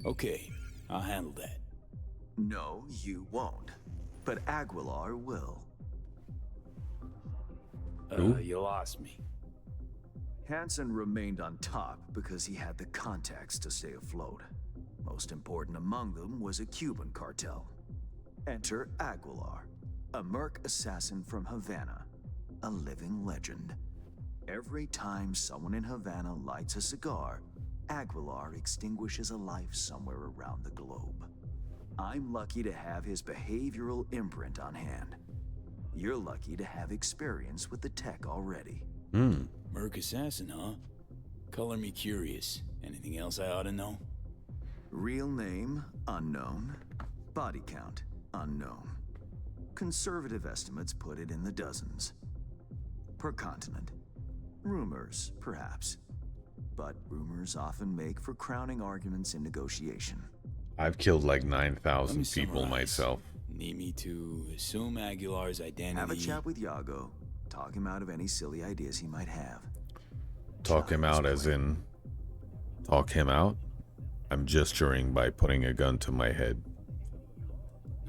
Okay, I'll handle that. No, you won't. But Aguilar will. You lost me. Hansen remained on top because he had the contacts to stay afloat. Most important among them was a Cuban cartel. Enter Aguilar, a merc assassin from Havana, a living legend. Every time someone in Havana lights a cigar, Aguilar extinguishes a life somewhere around the globe. I'm lucky to have his behavioral imprint on hand. You're lucky to have experience with the tech already. Merc assassin, huh? Color me curious. Anything else I ought to know? Real name, unknown. Body count, unknown. Conservative estimates put it in the dozens. Per continent. Rumors, perhaps. But rumors often make for crowning arguments in negotiation. I've killed like 9,000 people myself. Need me to assume Aguilar's identity? Have a chat with Yago. Talk him out of any silly ideas he might have. Talk him out as in... Talk him out? I'm gesturing by putting a gun to my head.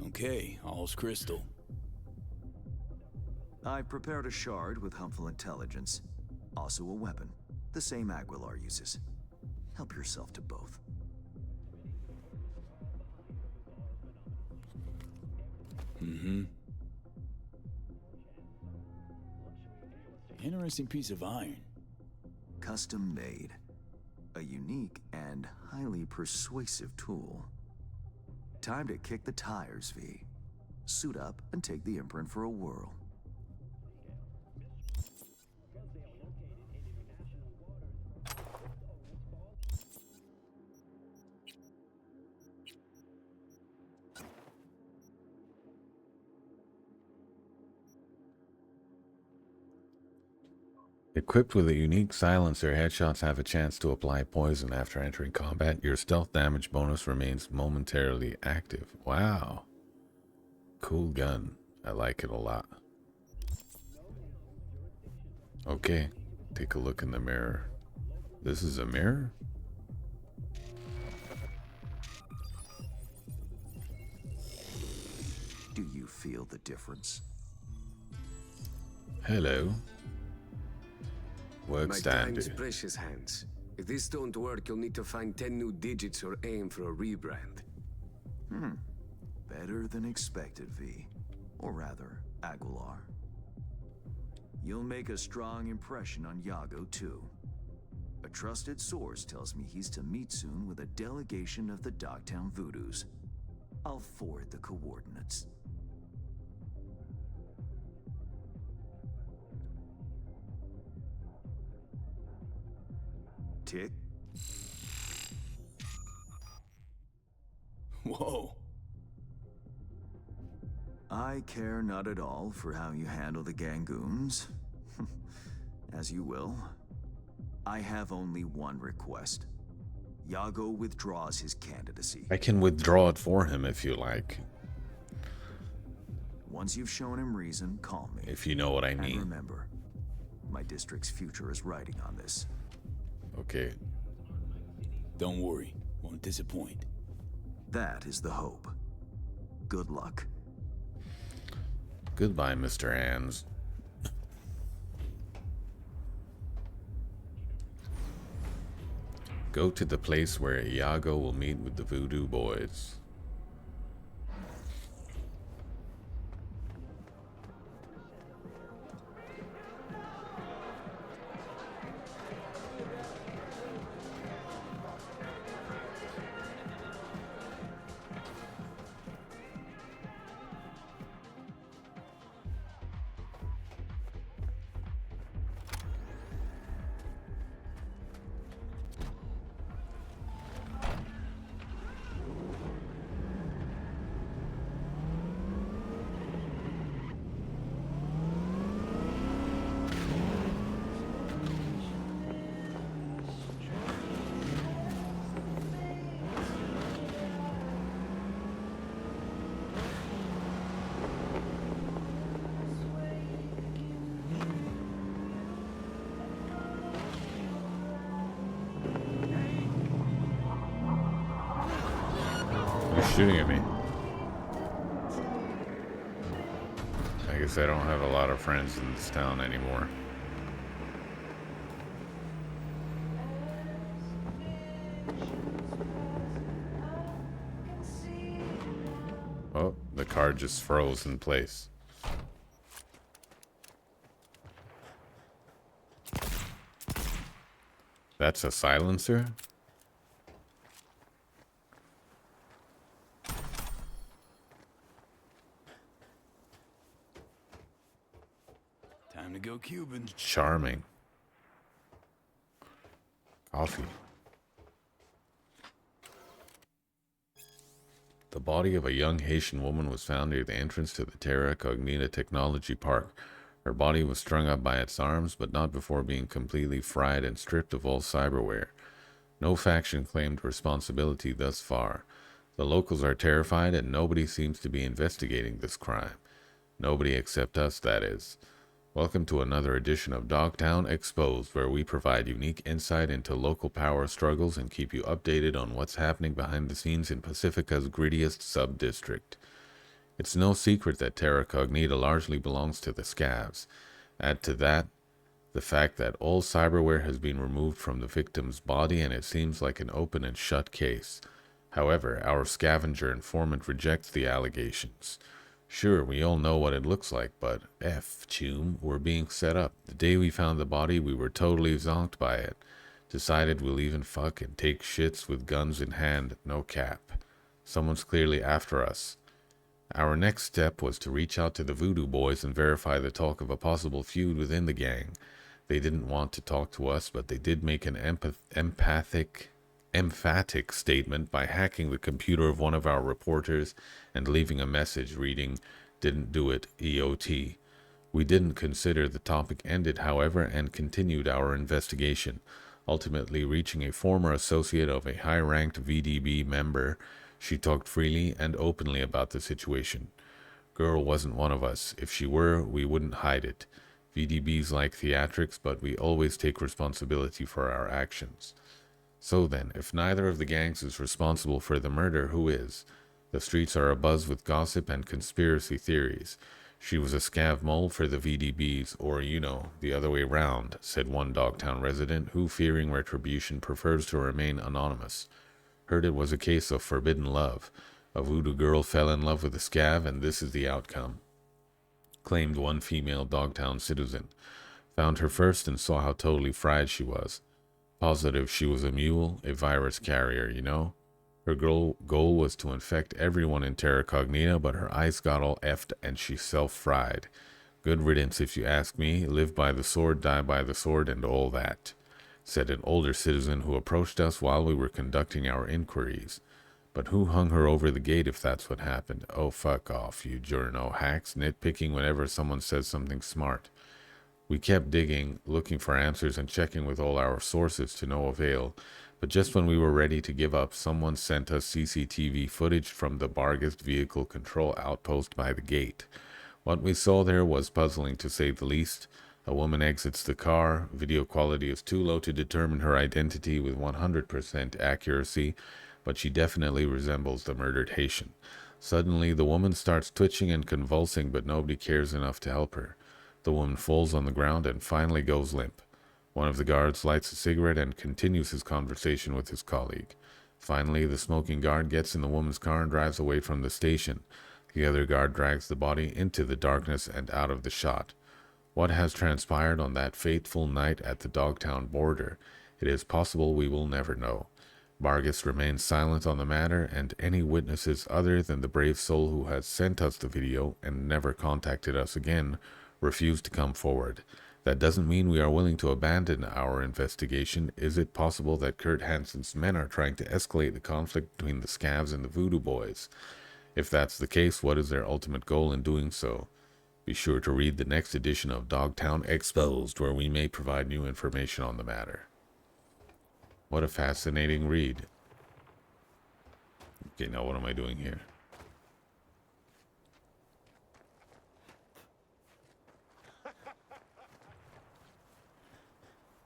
Okay, all's crystal. I've prepared a shard with helpful intelligence. Also a weapon, the same Aguilar uses. Help yourself to both. Interesting piece of iron. Custom made. A unique and highly persuasive tool. Time to kick the tires, V. Suit up and take the imprint for a whirl. Equipped with a unique silencer, headshots have a chance to apply poison after entering combat. Your stealth damage bonus remains momentarily active. Wow. Cool gun. I like it a lot. Okay, take a look in the mirror. This is a mirror? Do you feel the difference? Hello. Work My standard. time's precious, Hans. If this don't work, you'll need to find 10 new digits or aim for a rebrand. Better than expected, V. Or rather, Aguilar. You'll make a strong impression on Yago, too. A trusted source tells me he's to meet soon with a delegation of the Dogetown Voodoos. I'll forward the coordinates. Tick. Whoa. I care not at all for how you handle the Gangoons. As you will. I have only one request. Yago withdraws his candidacy. I can withdraw it for him if you like. Once you've shown him reason, call me. If you know what I mean. And remember, my district's future is riding on this. Okay. Don't worry, won't disappoint. That is the hope. Good luck. Goodbye, Mr. Hands. Go to the place where Iago will meet with the Voodoo Boys. You're shooting at me. I guess I don't have a lot of friends in this town anymore. Oh, the car just froze in place. That's a silencer? Time to go Cuban. Charming. Coffee. The body of a young Haitian woman was found near the entrance to the Terra Cognita Technology Park. Her body was strung up by its arms, but not before being completely fried and stripped of all cyberware. No faction claimed responsibility thus far. The locals are terrified, and nobody seems to be investigating this crime. Nobody except us, that is. Welcome to another edition of Dogtown Exposed, where we provide unique insight into local power struggles and keep you updated on what's happening behind the scenes in Pacifica's grittiest sub-district. It's no secret that Terra Cognita largely belongs to the Scavs. Add to that the fact that all cyberware has been removed from the victim's body, and it seems like an open and shut case. However, our scavenger informant rejects the allegations. Sure, we all know what it looks like, but Chum, we're being set up. The day we found the body, we were totally zonked by it. Decided we'll even fuck and take shits with guns in hand, no cap. Someone's clearly after us. Our next step was to reach out to the Voodoo Boys and verify the talk of a possible feud within the gang. They didn't want to talk to us, but they did make an emphatic statement by hacking the computer of one of our reporters and leaving a message reading, "Didn't do it, EOT." We didn't consider the topic ended, however, and continued our investigation, ultimately reaching a former associate of a high-ranked VDB member. She talked freely and openly about the situation. Girl wasn't one of us. If she were, we wouldn't hide it. VDBs like theatrics, but we always take responsibility for our actions. So then, if neither of the gangs is responsible for the murder, who is? The streets are abuzz with gossip and conspiracy theories. She was a scav mole for the VDBs, or, the other way round, said one Dogtown resident who, fearing retribution, prefers to remain anonymous. Heard it was a case of forbidden love. A voodoo girl fell in love with a scav, and this is the outcome, claimed one female Dogtown citizen. Found her first and saw how totally fried she was. Positive she was a mule, a virus carrier, Her goal was to infect everyone in Terra Cognita, but her eyes got all effed and she self-fried. Good riddance if you ask me. Live by the sword, die by the sword, and all that. said an older citizen who approached us while we were conducting our inquiries. But who hung her over the gate if that's what happened? Oh, fuck off, you journo hacks, nitpicking whenever someone says something smart. We kept digging, looking for answers and checking with all our sources to no avail, but just when we were ready to give up, someone sent us CCTV footage from the Barghest vehicle control outpost by the gate. What we saw there was puzzling to say the least. A woman exits the car, video quality is too low to determine her identity with 100% accuracy, but she definitely resembles the murdered Haitian. Suddenly, the woman starts twitching and convulsing, but nobody cares enough to help her. The woman falls on the ground and finally goes limp. One of the guards lights a cigarette and continues his conversation with his colleague. Finally, the smoking guard gets in the woman's car and drives away from the station. The other guard drags the body into the darkness and out of the shot. What has transpired on that fateful night at the Dogetown border? It is possible we will never know. Barghest remains silent on the matter, and any witnesses other than the brave soul who has sent us the video and never contacted us again refuse to come forward. That doesn't mean we are willing to abandon our investigation. Is it possible that Kurt Hansen's men are trying to escalate the conflict between the Scavs and the Voodoo Boys? If that's the case, what is their ultimate goal in doing so? Be sure to read the next edition of Dogtown Exposed, where we may provide new information on the matter. What a fascinating read. Okay, now what am I doing here?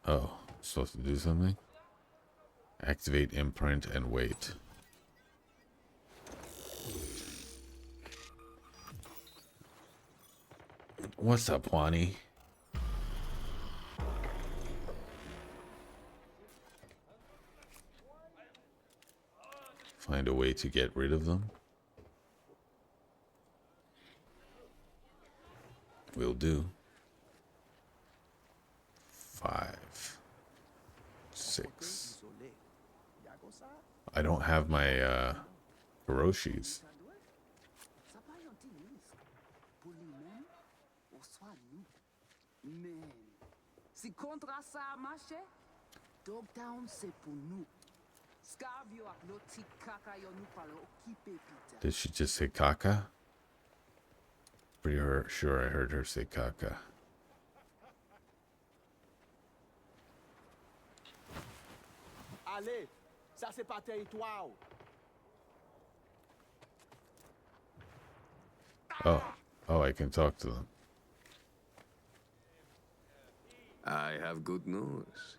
Oh, supposed to do something? Activate imprint and wait. What's up, Wani? Find a way to get rid of them? Will do. 5, 6. I don't have my Hiroshis. Si kontra sa marche, Dogtown c'est pour nous. Scavio ak lo ti kaka yo nou palo okipe pita. Did she just say caca? Pretty sure I heard her say caca. Allez, ça c'est pas territoire. Oh, I can talk to them. I have good news.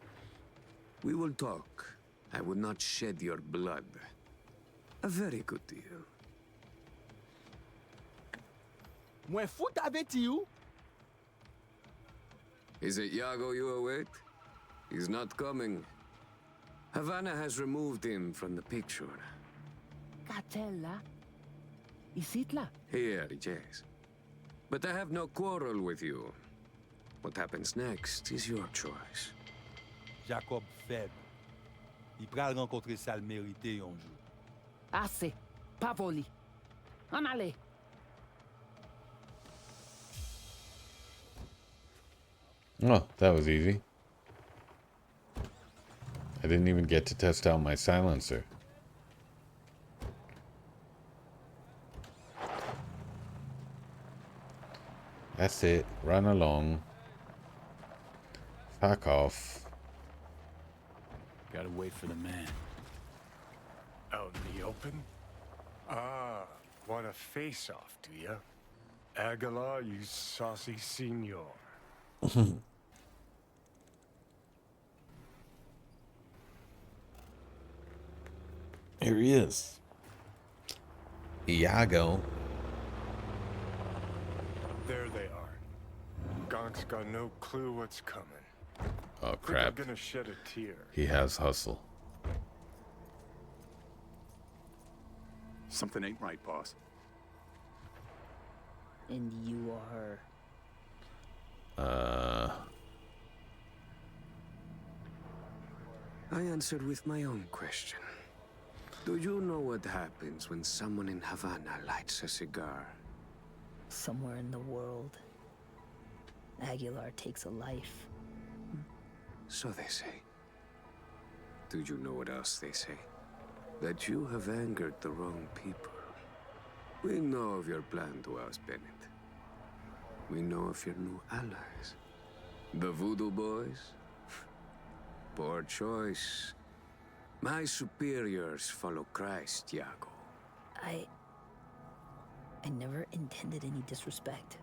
We will talk. I would not shed your blood. A very good deal. Mwen fout avec you. Is it Yago you await? He's not coming. Havana has removed him from the picture. Cartel là. Ici là. Here, yes. But I have no quarrel with you. What happens next is your choice. Jacob faible. Il pral rencontrer ça le mérité un jour. Assez. Pas voli. En allez. Oh, that was easy. I didn't even get to test out my silencer. That's it. Run along. Fuck off. Gotta wait for the man. Out in the open? Ah, want a face-off, do ya? Aguilar, you saucy senor. Here he is. Iago. There they are. Gonk's got no clue what's coming. Oh, Think crap. I'm gonna shed a tear. He has hustle. Something ain't right, boss. And you are her. I answered with my own question. Do you know what happens when someone in Havana lights a cigar? Somewhere in the world, Aguilar takes a life. So they say. Do you know what else they say? That you have angered the wrong people. We know of your plan to oust Bennett. We know of your new allies. The Voodoo Boys? Poor choice. My superiors follow Christ, Iago. I never intended any disrespect.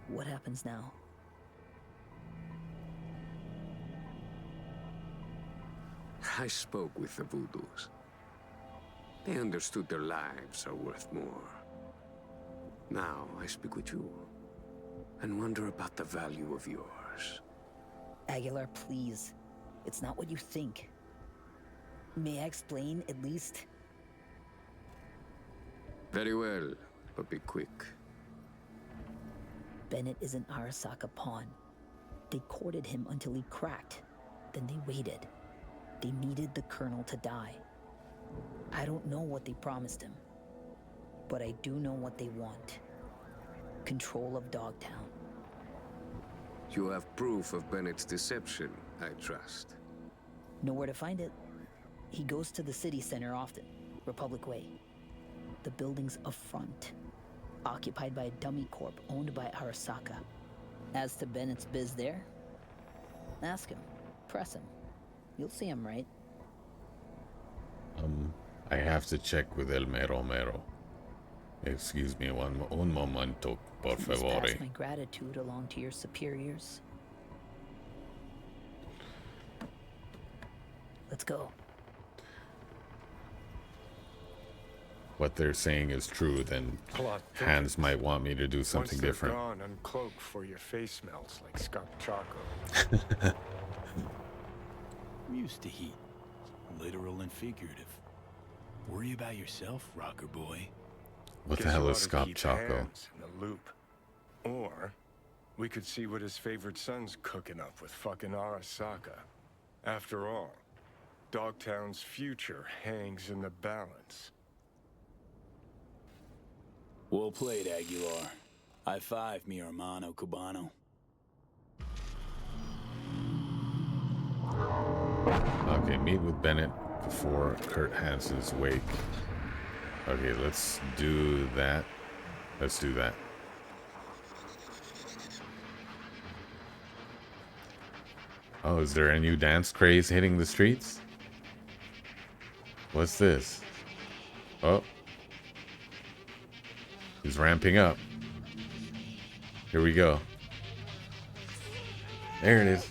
What happens now? I spoke with the Voodoos. They understood their lives are worth more. Now I speak with you and wonder about the value of yours. Aguilar, please. It's not what you think. May I explain, at least? Very well, but be quick. Bennett is an Arasaka pawn. They courted him until he cracked. Then they waited. They needed the Colonel to die. I don't know what they promised him, but I do know what they want. Control of Dogtown. You have proof of Bennett's deception, I trust. Know where to find it. He goes to the city center often, Republic Way. The building's a front, occupied by a dummy corp owned by Arasaka. As to Bennett's biz there, ask him, press him. You'll see him, right? I have to check with El Mero Mero. Excuse me, un momento, por Please favore. pass my gratitude along to your superiors. Let's go. What they're saying is true, then Plot Hans might want me to do something Once they're different. gone, uncloak for your face smells like Scott Choco. I'm used to heat, literal and figurative. Worry about yourself, rocker boy. What the Guess hell you is ought to Scott keep Choco? hands in the loop. Or we could see what his favorite son's cooking up with fucking Arasaka. After all, Dogtown's future hangs in the balance. Well played, Aguilar. High five, mi hermano cubano. Okay, meet with Bennett before Kurt Hansen's wake. Okay, let's do that. Let's do that. Oh, is there a new dance craze hitting the streets? What's this? Oh. He's ramping up. Here we go. There it is.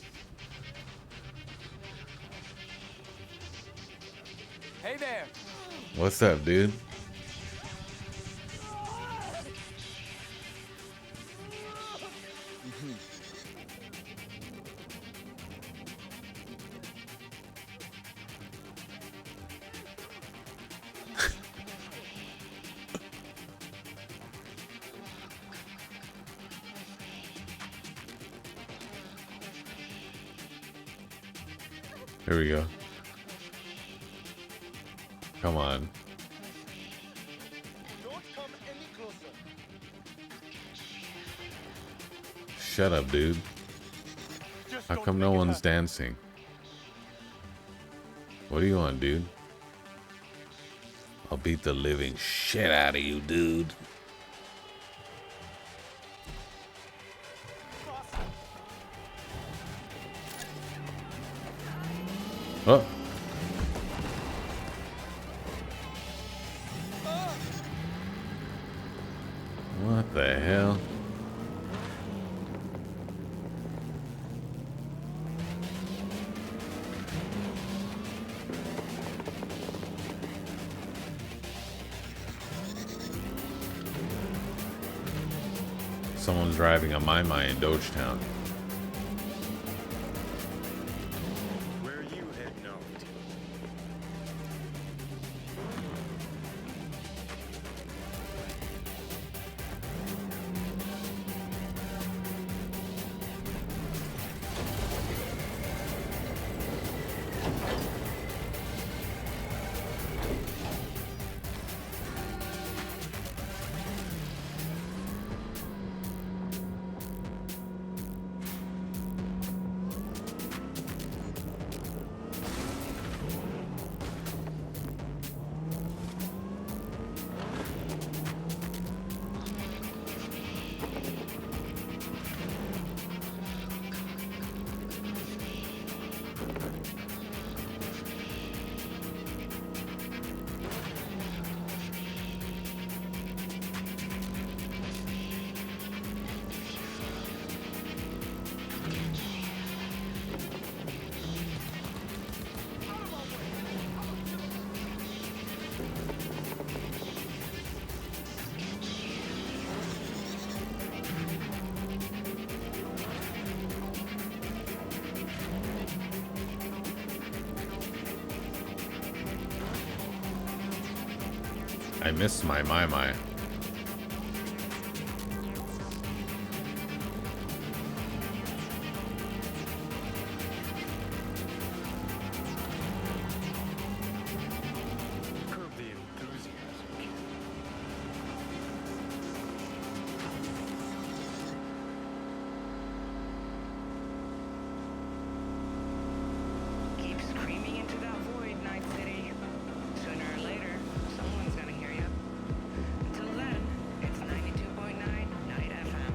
Hey there. What's up, dude? Here we go. Come on. Don't come any closer. Shut up, dude. How come no one's dancing? What do you want, dude? I'll beat the living shit out of you, dude. Oh. What the hell? Someone's driving a My in Dogetown. Where are you heading out to? I missed my. Curb the enthusiasm, kid. Keep screaming into that void, Night City. Sooner or later, someone's gonna hear you. Until then, it's 92.9 Night FM.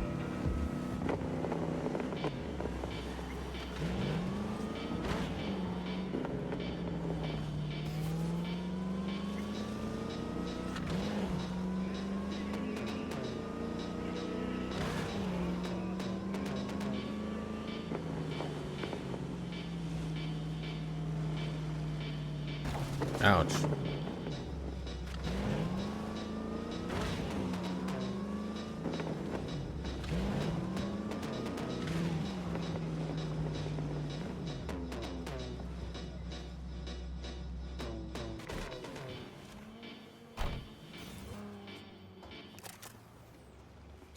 Ouch.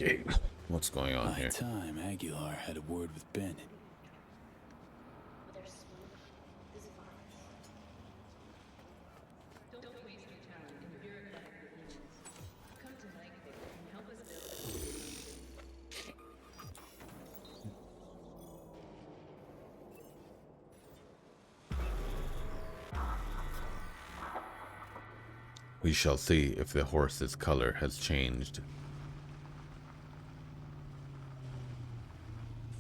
Okay, what's going on here? By time Aguilar had a word with Bennett. We shall see if the horse's color has changed.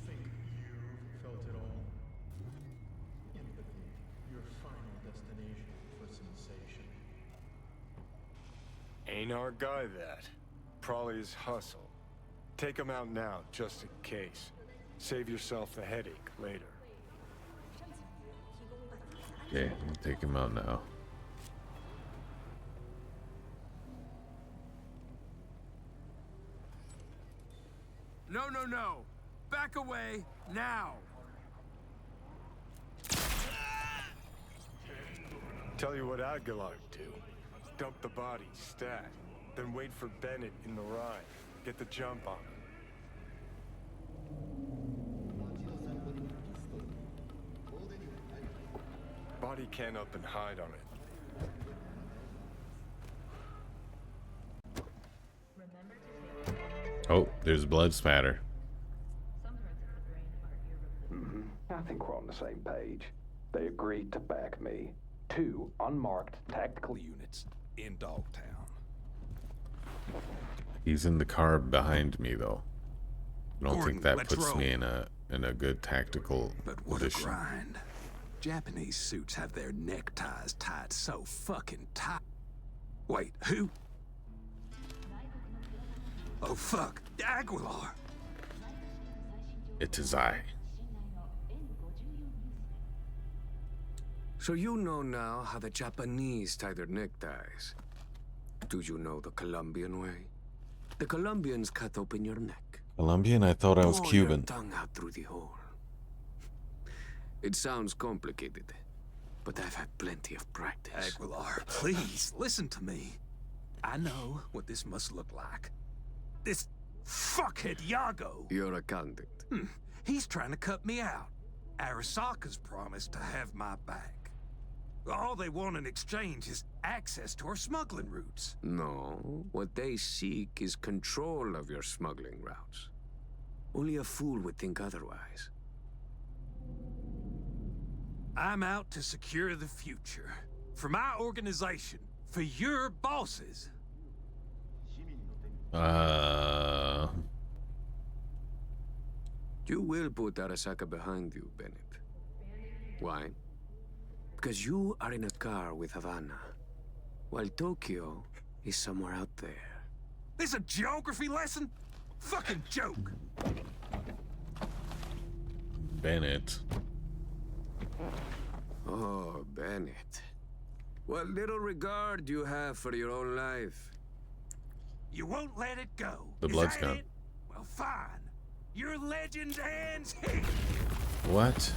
Think you've felt it all. Empathy, your final destination for sensation. Ain't our guy that. Probably his hustle. Take him out now, just in case. Save yourself the headache later. Okay, we'll take him out now. No, no, no! Back away, now! Tell you what Aguilar do. Dump the body, stat. Then wait for Bennett in the ride. Get the jump on him. Body can up and hide on it. Oh, there's blood spatter. I think we're on the same page. They agreed to back me. 2 unmarked tactical units in Dogtown. He's in the car behind me, though. I don't Gordon, think that let's puts roll. me in a good tactical But what a position. grind. Japanese suits have their neckties tied so fucking tight. Wait, who? Oh fuck, Aguilar! It is I. So you know now how the Japanese tie their neckties. Do you know the Colombian way? The Colombians cut open your neck. Colombian? I thought I was Pull Cuban. your tongue out through the hole. It sounds complicated, but I've had plenty of practice. Aguilar, please, listen to me. I know what this must look like. This fuckhead Yago. Your accountant. He's trying to cut me out. Arasaka's promised to have my back. All they want in exchange is access to our smuggling routes. No, what they seek is control of your smuggling routes. Only a fool would think otherwise. I'm out to secure the future. For my organization. For your bosses. You will put Arasaka behind you, Bennett. Why? Because you are in a car with Havana, while Tokyo is somewhere out there. This a geography lesson? Fucking joke. Bennett. Oh, Bennett. What little regard you have for your own life. You won't let it go. The Is blood's that gone. it? Well, fine. Your legend ends here. What?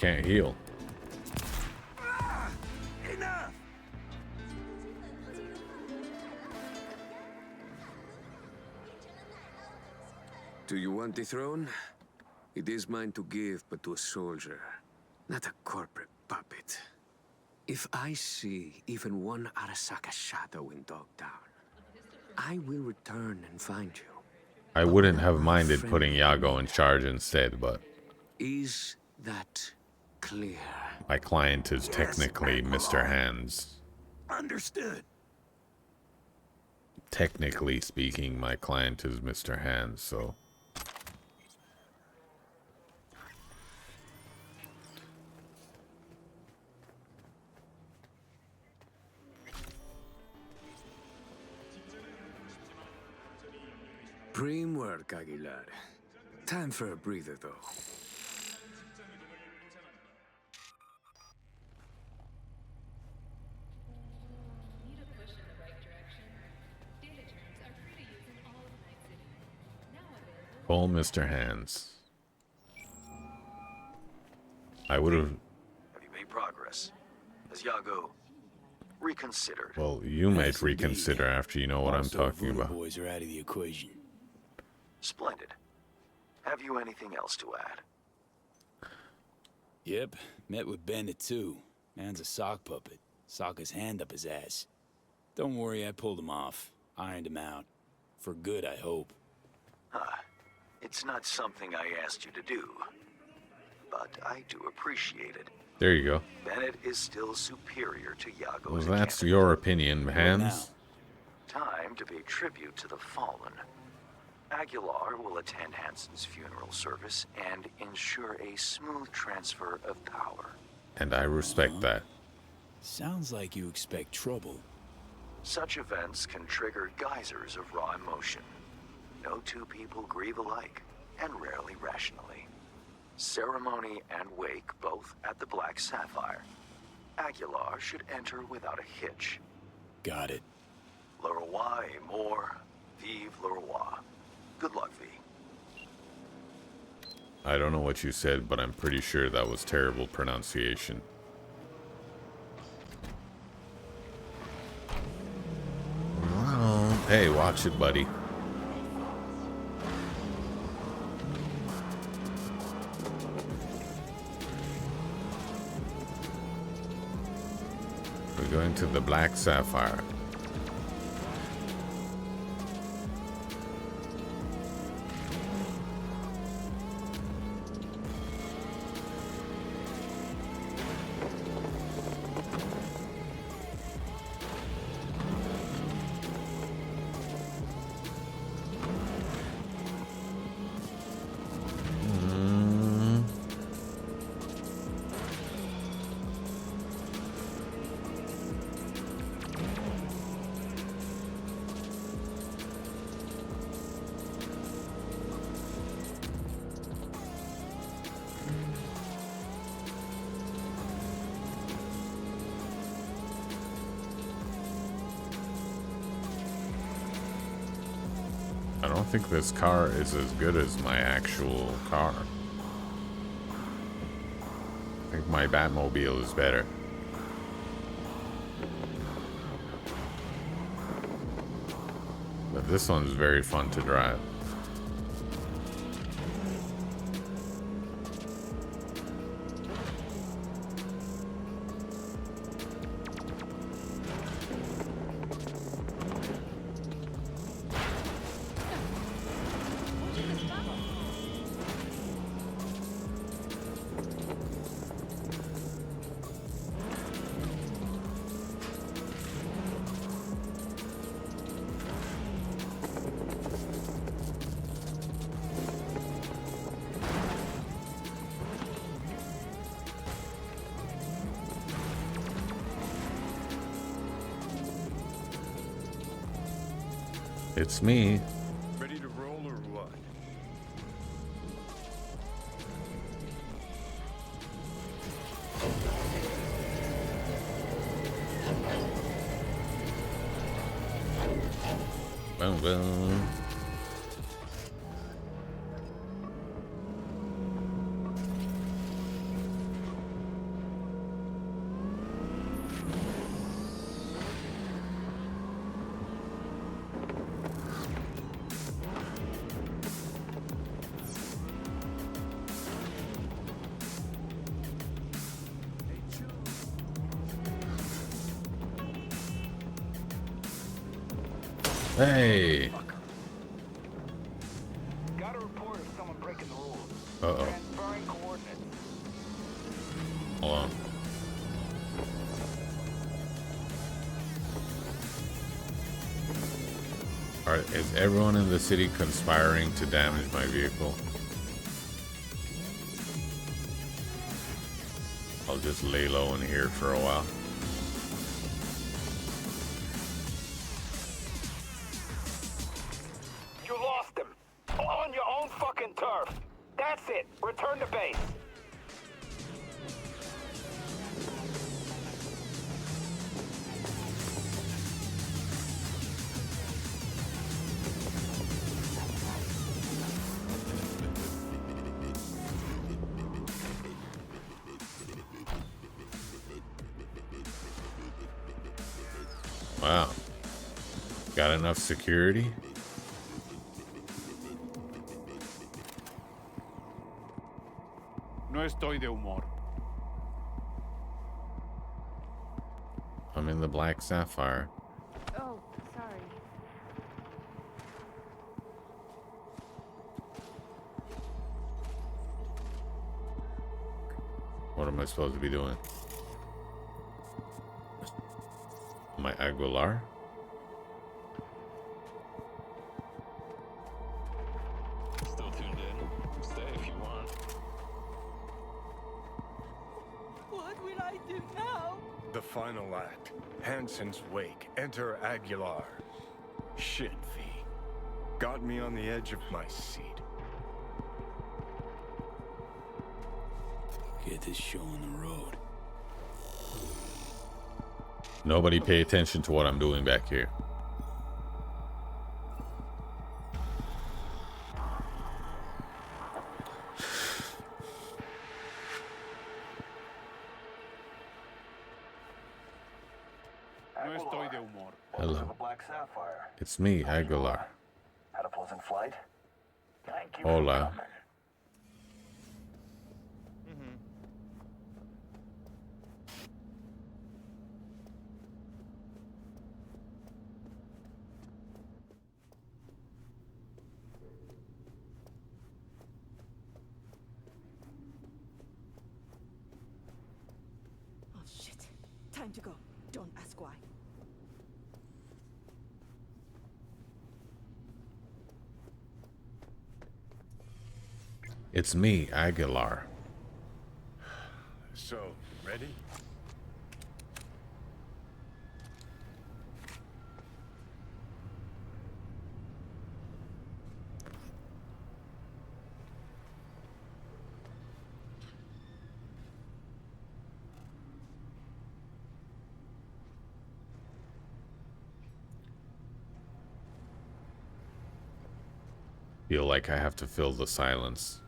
can't heal. Enough! Do you want the throne? It is mine to give, but to a soldier, not a corporate puppet. If I see even one Arasaka shadow in Dogtown, I will return and find you. I wouldn't have minded putting Yago in charge instead, but Is that clear? my client is Yes, technically Admiral. Mr. Hands. Understood. Technically speaking, my client is Mr. Hands, so... Prim work, Aguilar. Time for a breather, though. Pull Mr. Hands. I would have... Have you made progress? Has Yago reconsidered? Well, you might Yes, reconsider indeed. after you know what I'm Also, talking Voodoo about. boys are out of the equation. Splendid. Have you anything else to add? Yep, met with Bandit too. Man's a sock puppet. Sock his hand up his ass. Don't worry, I pulled him off. Ironed him out. For good, I hope. It's not something I asked you to do, but I do appreciate it. There you go. Bennett is still superior to Yago. Well, as a that's candidate. your opinion, Hands. Time to pay tribute to the fallen. Aguilar will attend Hansen's funeral service and ensure a smooth transfer of power. And I respect that. Sounds like you expect trouble. Such events can trigger geysers of raw emotion. No two people grieve alike, and rarely rationally. Ceremony and wake both at the Black Sapphire. Aguilar should enter without a hitch. Got it. Le roi est mort, vive le roi. Good luck, V. I don't know what you said, but I'm pretty sure that was terrible pronunciation. Well, hey, watch it, buddy. We're going to the Black Sapphire. I don't think this car is as good as my actual car. I think my Batmobile is better. But this one's very fun to drive. It's me. Ready to roll or what? Boom, boom. Hey. Got a report of someone breaking the rules. Uh-oh. Transferring coordinates. Hold on. Alright, is everyone in the city conspiring to damage my vehicle? I'll just lay low in here for a while. You lost him. On your own fucking turf. That's it. Return to base. Wow. Got enough security? No estoy de humor. I'm in the Black Sapphire. Oh, sorry. What am I supposed to be doing? Am I Aguilar? Still tuned in. Stay if you want. What will I do now? The final act. Hansen's wake. Enter Aguilar. Shit, V. Got me on the edge of my seat. Get this show on the road. Nobody pay attention to what I'm doing back here. No estoy de humor. Hello. To the Black Sapphire. It's me, Aguilar. Had a pleasant flight. Thank you Hola. for coming. Oh, shit. Time to go. Don't ask why. It's me, Aguilar. So, ready? Feel like I have to fill the silence.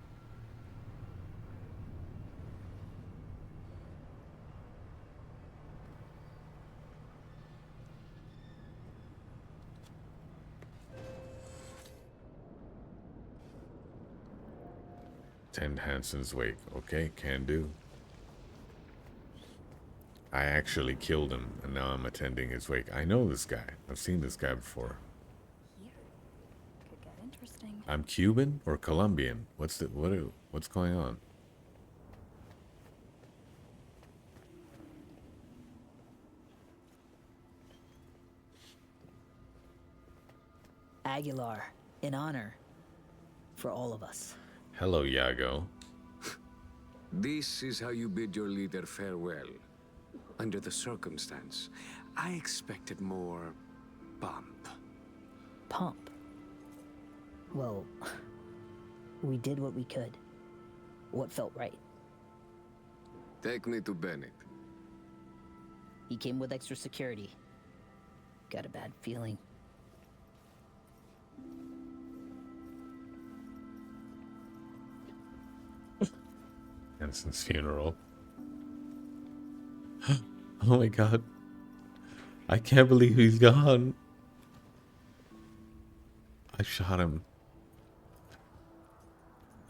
Tend Hansen's wake. Okay, can do. I actually killed him, and now I'm attending his wake. I know this guy. I've seen this guy before. Could get interesting. I'm Cuban or Colombian? What's going on? Aguilar, in honor. For all of us. Hello, Yago. This is how you bid your leader farewell. Under the circumstance, I expected more pomp. Pomp? Well, we did what we could. What felt right. Take me to Bennett. He came with extra security. Got a bad feeling. Hansen's funeral. Oh my god. I can't believe he's gone. I shot him.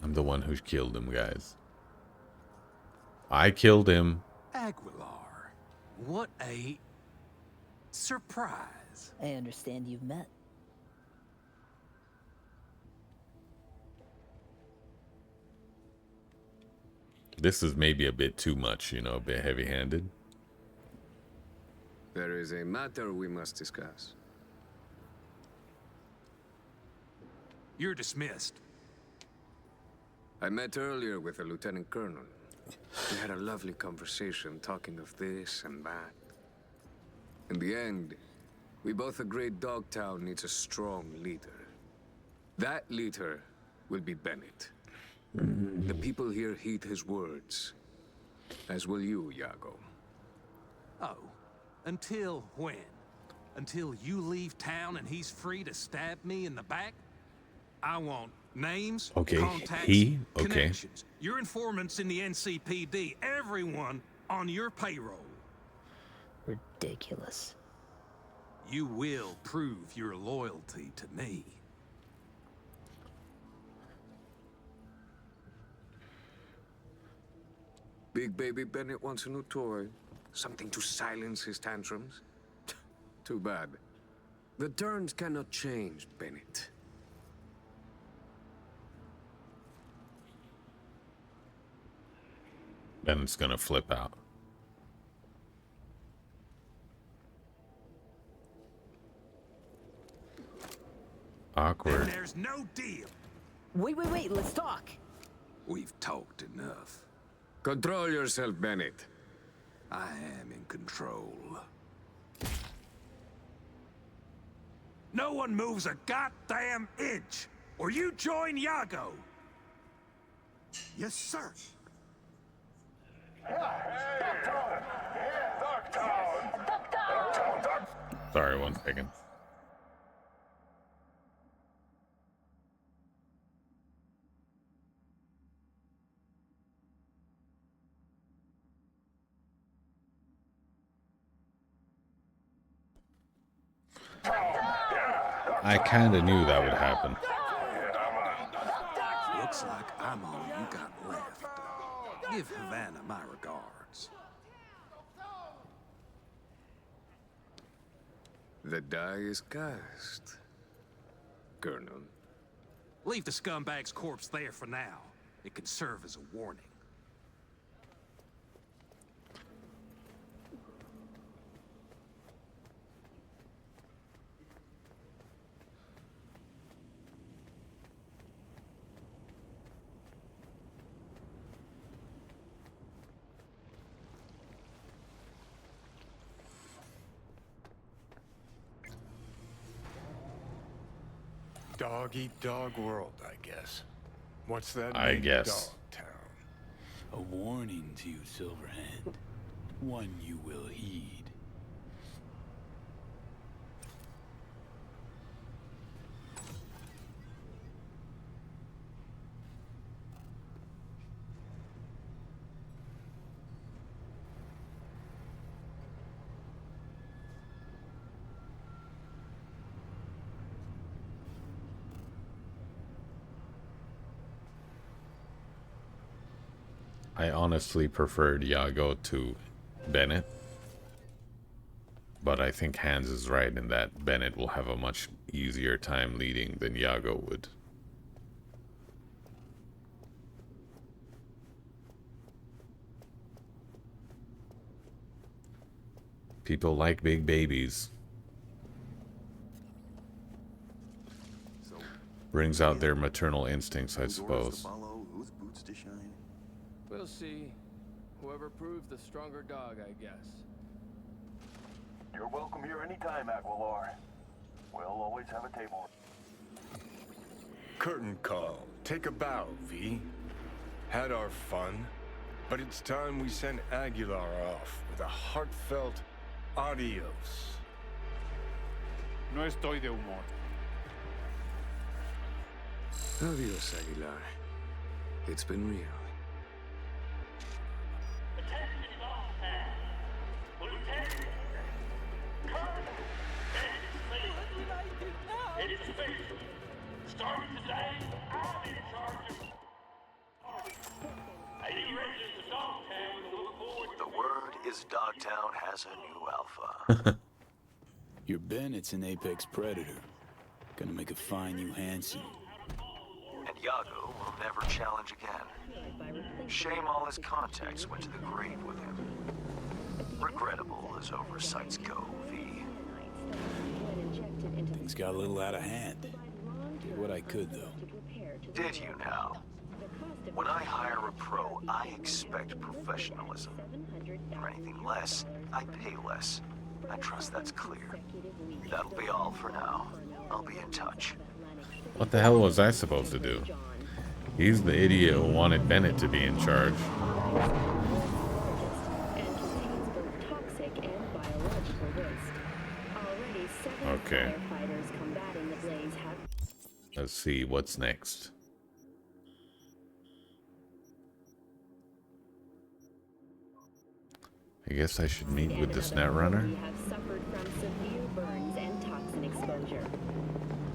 I'm the one who killed him, guys. I killed him. Aguilar, what a surprise. I understand you've met This is maybe a bit too much, you know, a bit heavy-handed. There is a matter we must discuss. You're dismissed. I met earlier with a lieutenant colonel. We had a lovely conversation talking of this and that. In the end, we both agreed Dogtown needs a strong leader. That leader will be Bennett. The people here heed his words, as will you, Iago. Oh, until when? Until you leave town and he's free to stab me in the back? I want names, Okay, contacts, okay. connections. Your informants in the NCPD, everyone on your payroll. Ridiculous. You will prove your loyalty to me. Big baby Bennett wants a new toy. Something to silence his tantrums. Too bad. The turns cannot change, Bennett. Bennett's gonna flip out. Awkward. And there's no deal. Wait, let's talk. We've talked enough. Control yourself, Bennett. I am in control. No one moves a goddamn inch, or you join Iago. Yes, sir. Sorry, 1 second. I kind of knew that would happen. Looks like I'm all you got left. Give Havana my regards. The die is cast, Colonel. Leave the scumbag's corpse there for now. It can serve as a warning. Dog-eat-dog world, I guess. What's that I mean, guess. Dogtown? A warning to you, Silverhand. One you will heed. I honestly preferred Iago to Bennett. But I think Hans is right in that Bennett will have a much easier time leading than Iago would. People like big babies. Brings out their maternal instincts, I suppose. Whose boots to shine? We'll see. Whoever proves the stronger dog, I guess. You're welcome here anytime, Aguilar. We'll always have a table. Curtain call. Take a bow, V. Had our fun, but it's time we send Aguilar off with a heartfelt adios. No estoy de humor. Adios, Aguilar. It's been real. It is official. Starting today, I'm in charge of... Any residents of Dogtown will look forward to... The word is Dogtown has a new alpha. Your Bennett's an apex predator. Gonna make a fine new Hanson. And Iago will never challenge again. Shame all his contacts went to the grave with him. Regrettable as oversights go, V. Things got a little out of hand. Did what I could, though. Did you now? When I hire a pro, I expect professionalism. For anything less, I pay less. I trust that's clear. That'll be all for now. I'll be in touch. What the hell was I supposed to do? He's the idiot who wanted Bennett to be in charge. Okay. Let's see what's next. I guess I should meet with this netrunner.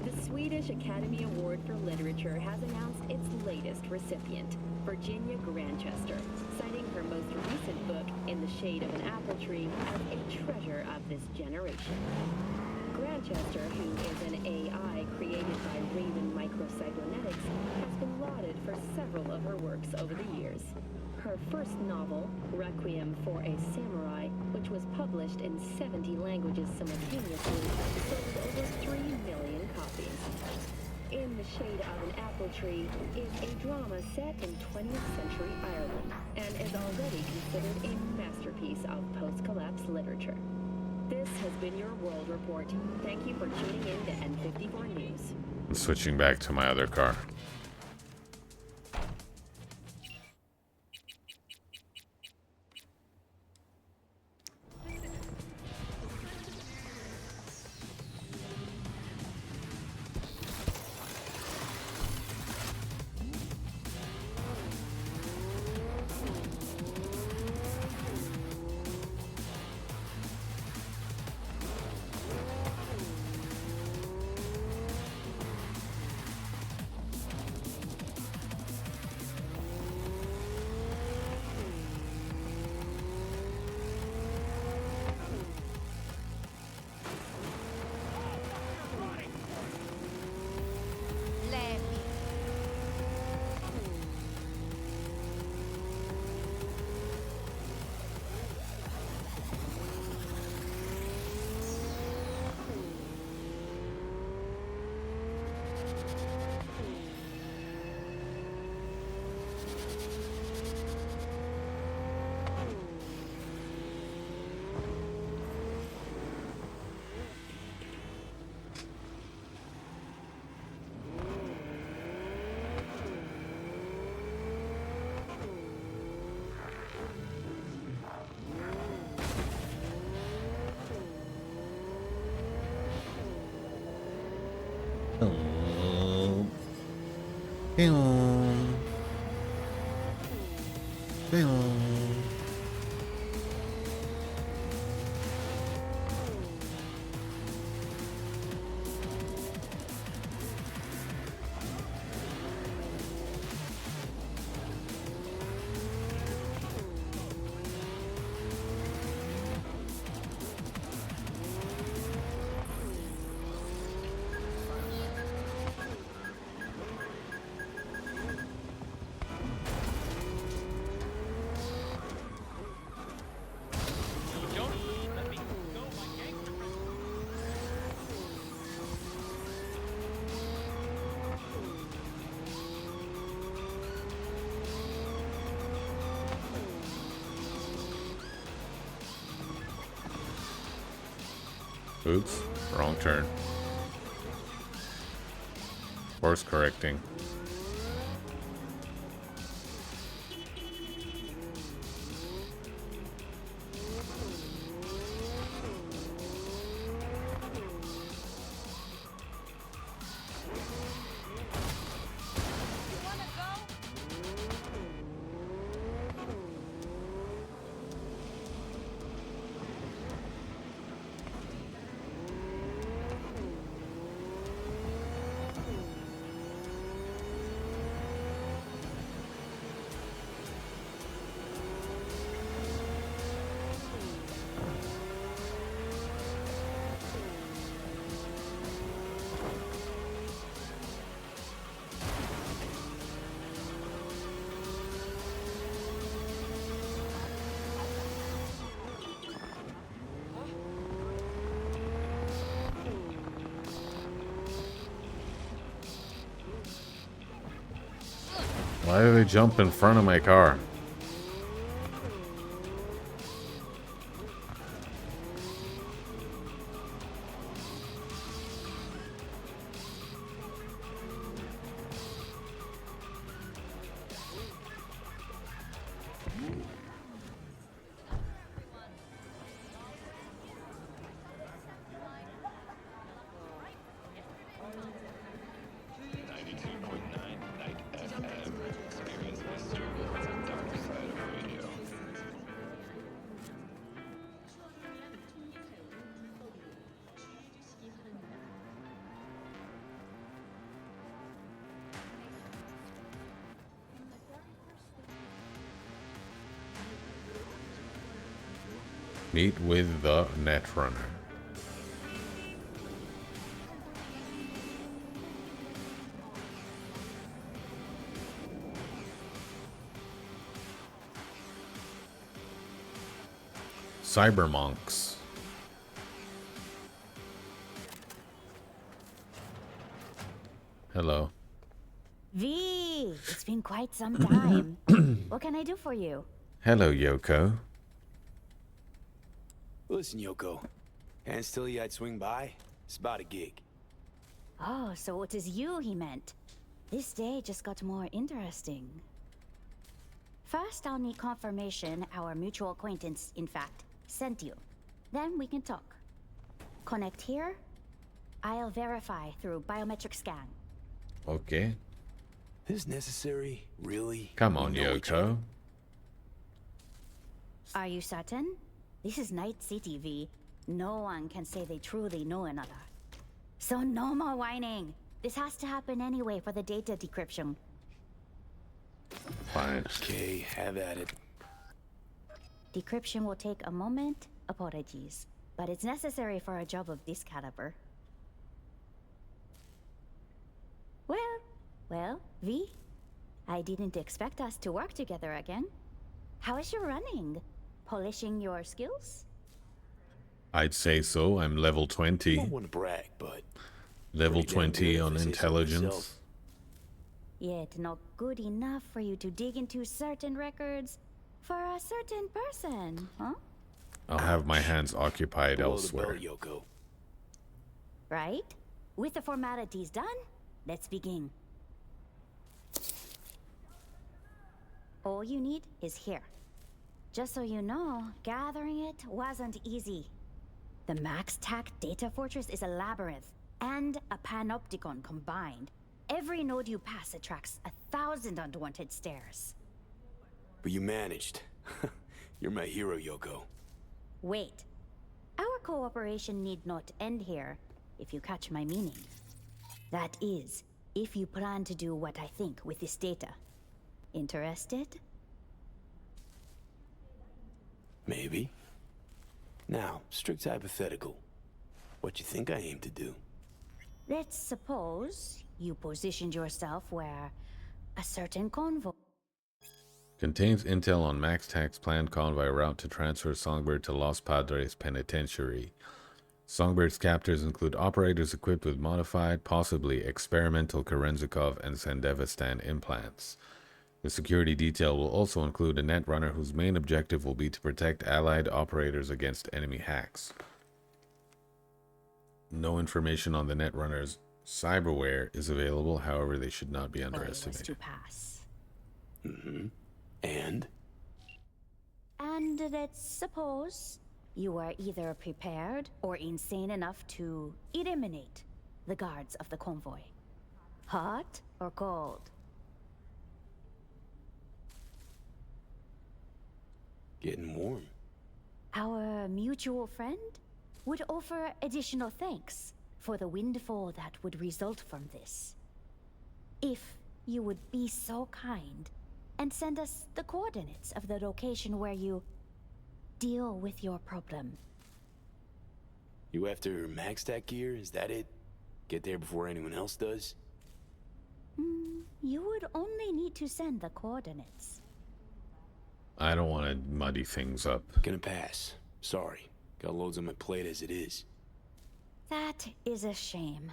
The Swedish Academy Award for Literature has announced its latest recipient, Virginia Grantchester, citing her most recent book, In the Shade of an Apple Tree, as a treasure of this generation. Grantchester, who is an AI created by Raven Microcybernetics, has been lauded for several of her works over the years. Her first novel, Requiem for a Samurai, which was published in 70 languages simultaneously, sold over 3 million copies. In the Shade of an Apple Tree is a drama set in 20th century Ireland and is already considered a masterpiece of post-collapse literature. This has been your World Report. Thank you for tuning in to N54 News. Switching back to my other car. Oops, wrong turn. Course correcting. Why do they jump in front of my car? Meet with the Netrunner. Cybermonks. Hello. V, it's been quite some time. What can I do for you? Hello, Yoko. Listen, Yoko. And still I'd swing by? It's about a gig. Oh, so it is you he meant. This day just got more interesting. First, I'll need confirmation our mutual acquaintance, in fact, sent you. Then we can talk. Connect here. I'll verify through biometric scan. Okay. This necessary? Really? Come on, Yoko. Are you certain? This is Night City, V. No one can say they truly know another. So no more whining. This has to happen anyway for the data decryption. Fine. Okay, have at it. Decryption will take a moment. Apologies. But it's necessary for a job of this caliber. Well, V. I didn't expect us to work together again. How is your running? Polishing your skills? I'd say so. I'm level 20. I don't want to brag, but Level pretty damn 20 good, if on I say so intelligence. myself. Yet not good enough for you to dig into certain records for a certain person, huh? I'll have my hands occupied Below elsewhere. the belt, Yoko. Right? With the formalities done, let's begin. All you need is here. Just so you know, gathering it wasn't easy. The MaxTac data fortress is a labyrinth and a panopticon combined. Every node you pass attracts 1,000 unwanted stares. But you managed. You're my hero, Yoko. Wait. Our cooperation need not end here, if you catch my meaning. That is, if you plan to do what I think with this data. Interested? Maybe. Now, strict hypothetical. What you think I aim to do? Let's suppose you positioned yourself where a certain convoy. Contains intel on MaxTac's planned convoy route to transfer Songbird to Los Padres Penitentiary. Songbird's captors include operators equipped with modified, possibly experimental Kerenzikov and Sandevistan implants. The security detail will also include a netrunner whose main objective will be to protect allied operators against enemy hacks. No information on the netrunner's cyberware is available, however, they should not be underestimated. To pass. Mm-hmm. And let's suppose you are either prepared or insane enough to eliminate the guards of the convoy. Hot or cold? getting warm. Our mutual friend would offer additional thanks for the windfall that would result from this. If you would be so kind and send us the coordinates of the location where you deal with your problem. You after MaxTac gear? Is that it? Get there before anyone else does? You would only need to send the coordinates. I don't want to muddy things up. Gonna pass. Sorry. Got loads on my plate as it is. That is a shame.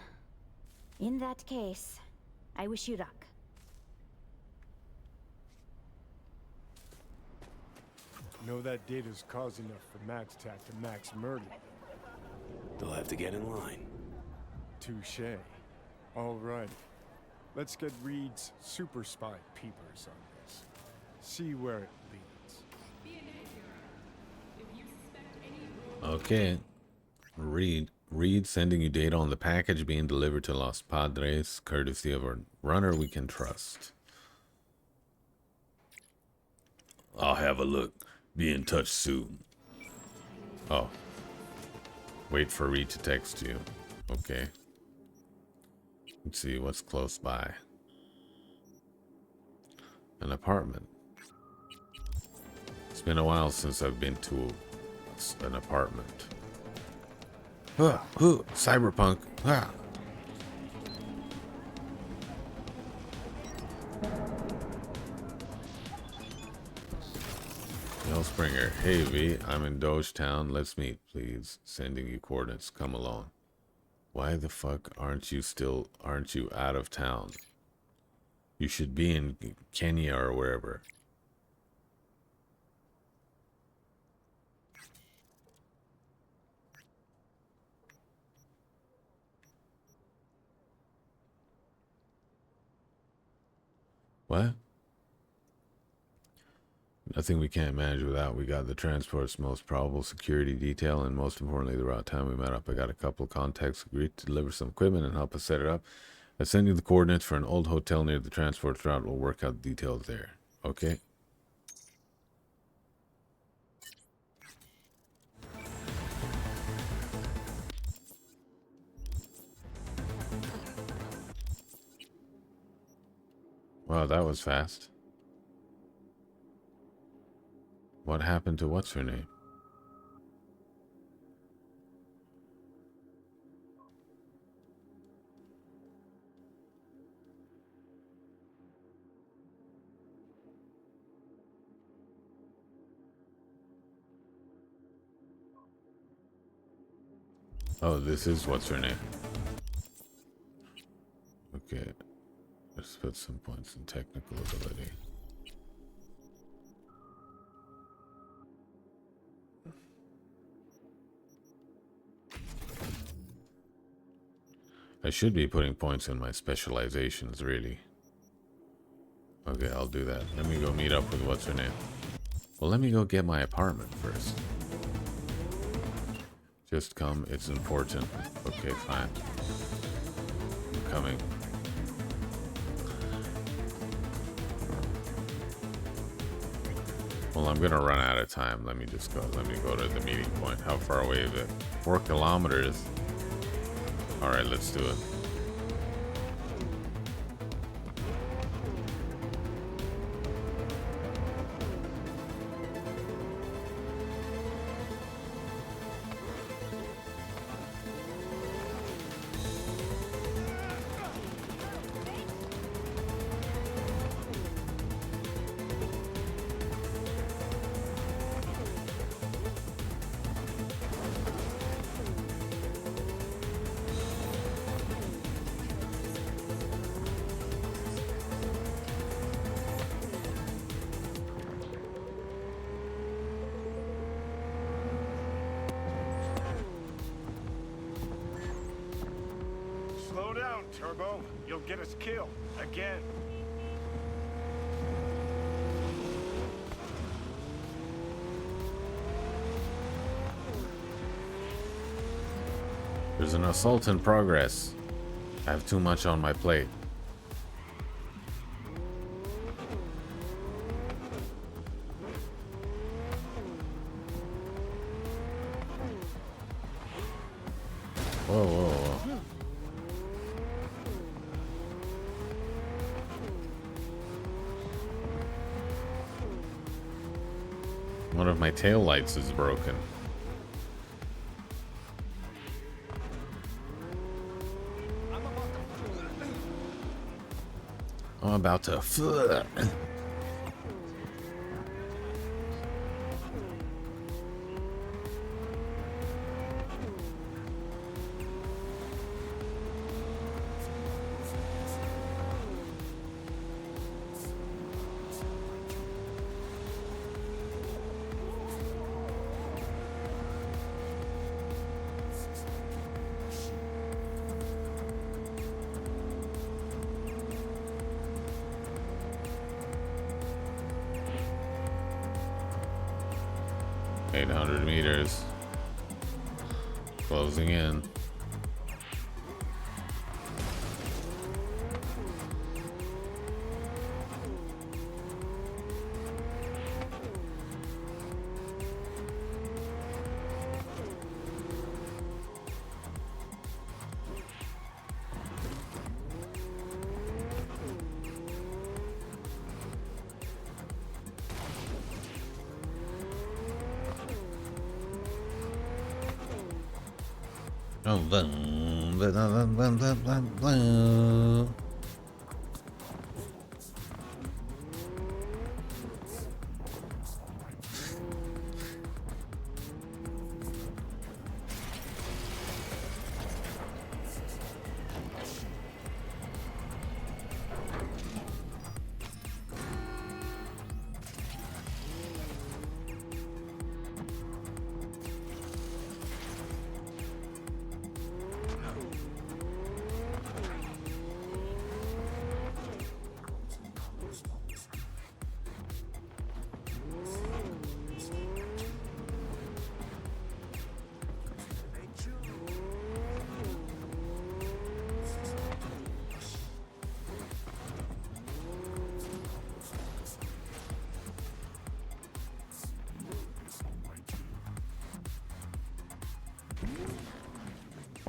In that case, I wish you luck. know that data's cause enough for Max Tack to max murder. They'll have to get in line. Touché. All right. Let's get Reed's super spy peepers on this. See where it leads. Okay. Reed sending you data on the package being delivered to Los Padres, courtesy of a runner we can trust. I'll have a look. Be in touch soon. Oh. Wait for Reed to text you. Okay. Let's see what's close by. An apartment. It's been a while since I've been to an apartment. Cyberpunk. Springer. Hey V, I'm in Dogetown. Let's meet, please. Sending you coordinates. Come along. Why the fuck aren't you out of town? You should be in Kenya or wherever. What? Nothing we can't manage without. We got the transport's most probable security detail, and most importantly, the route time we met up. I got a couple of contacts agreed to deliver some equipment and help us set it up. I send you the coordinates for an old hotel near the transport route. We'll work out the details there. Okay? Wow, that was fast. What happened to what's her name? Oh, this is what's her name. Okay. Let's put some points in technical ability. I should be putting points in my specializations, really. Okay, I'll do that. Let me go meet up with what's her name. Well, let me go get my apartment first. Just come, it's important. Okay, fine. I'm coming. Well, I'm gonna run out of time. Let me go to the meeting point. How far away is it? 4 kilometers. Alright, let's do it. Slow down, Turbo. You'll get us killed. Again. There's an assault in progress. I have too much on my plate. Whoa, whoa, whoa. One of my tail lights is broken. I'm about to. 800 meters. Closing in. Oh,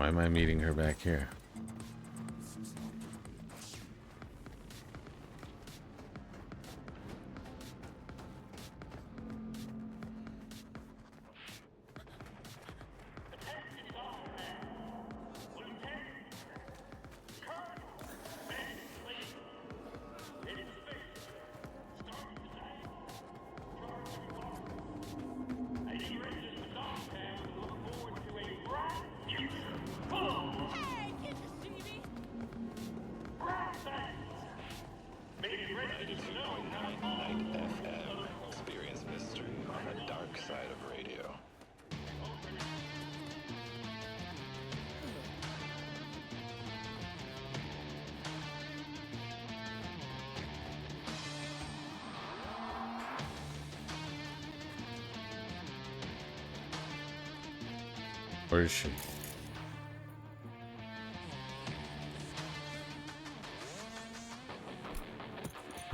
why am I meeting her back here? Experience mystery on the dark side of radio. Where is she?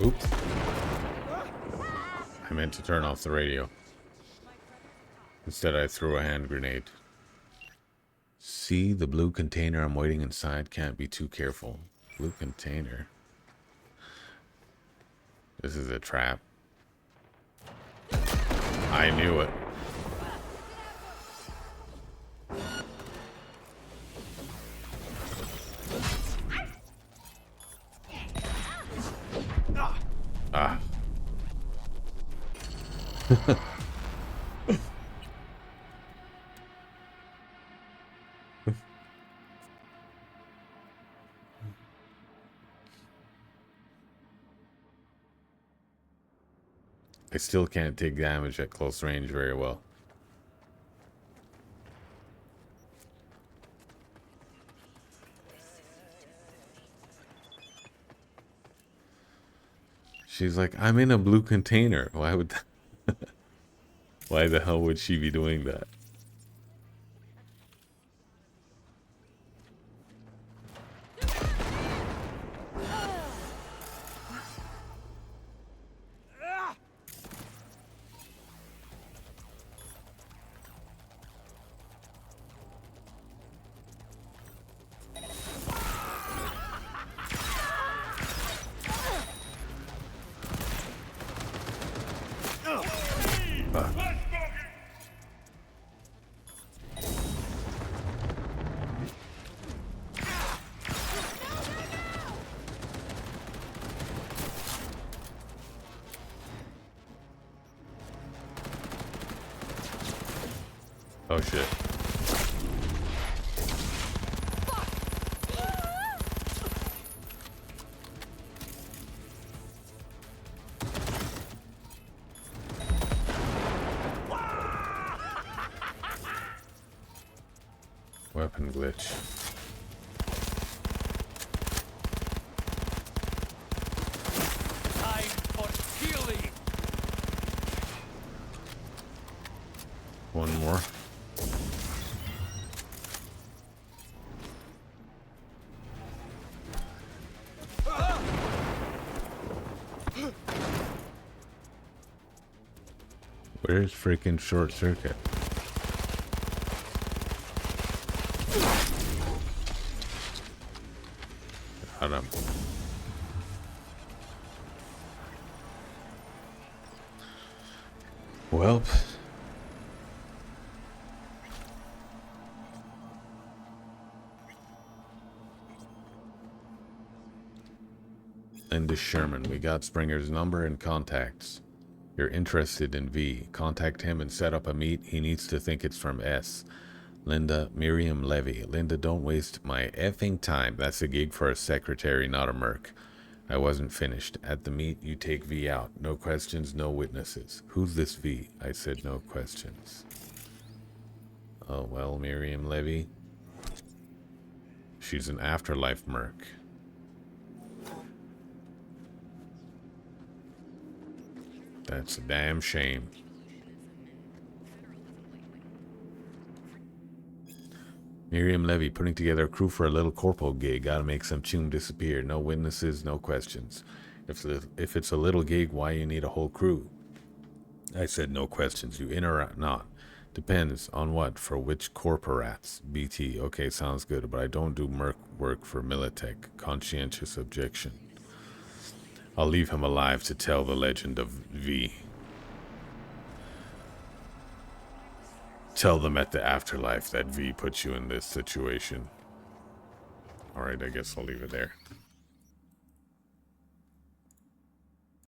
Oops. I meant to turn off the radio. Instead, I threw a hand grenade. See the blue container I'm waiting inside? Can't be too careful. Blue container. This is a trap. I knew it. Ah. I still can't take damage at close range very well. She's like, I'm in a blue container. Why would why the hell would she be doing that? Oh shit. Weapon glitch. Time for killing. Where's freaking short circuit? Got him. Well. Linda Sherman, we got Springer's number and contacts. You're interested in V. Contact him and set up a meet. He needs to think it's from S. Linda, Miriam Levy. Linda, don't waste my effing time. That's a gig for a secretary, not a merc. I wasn't finished. At the meet, you take V out. No questions, no witnesses. Who's this V? I said no questions. Oh, well, Miriam Levy. She's an afterlife merc. That's a damn shame. Miriam Levy putting together a crew for a little corporal gig. Gotta make some tune disappear. No witnesses, no questions. If it's a little gig, why you need a whole crew? I said no questions. You in or not? Depends on what. For which corporats? BT. Okay, sounds good, but I don't do merc work for Militech. Conscientious objection. I'll leave him alive to tell the legend of V. Tell them at the afterlife that V put you in this situation. Alright, I guess I'll leave it there.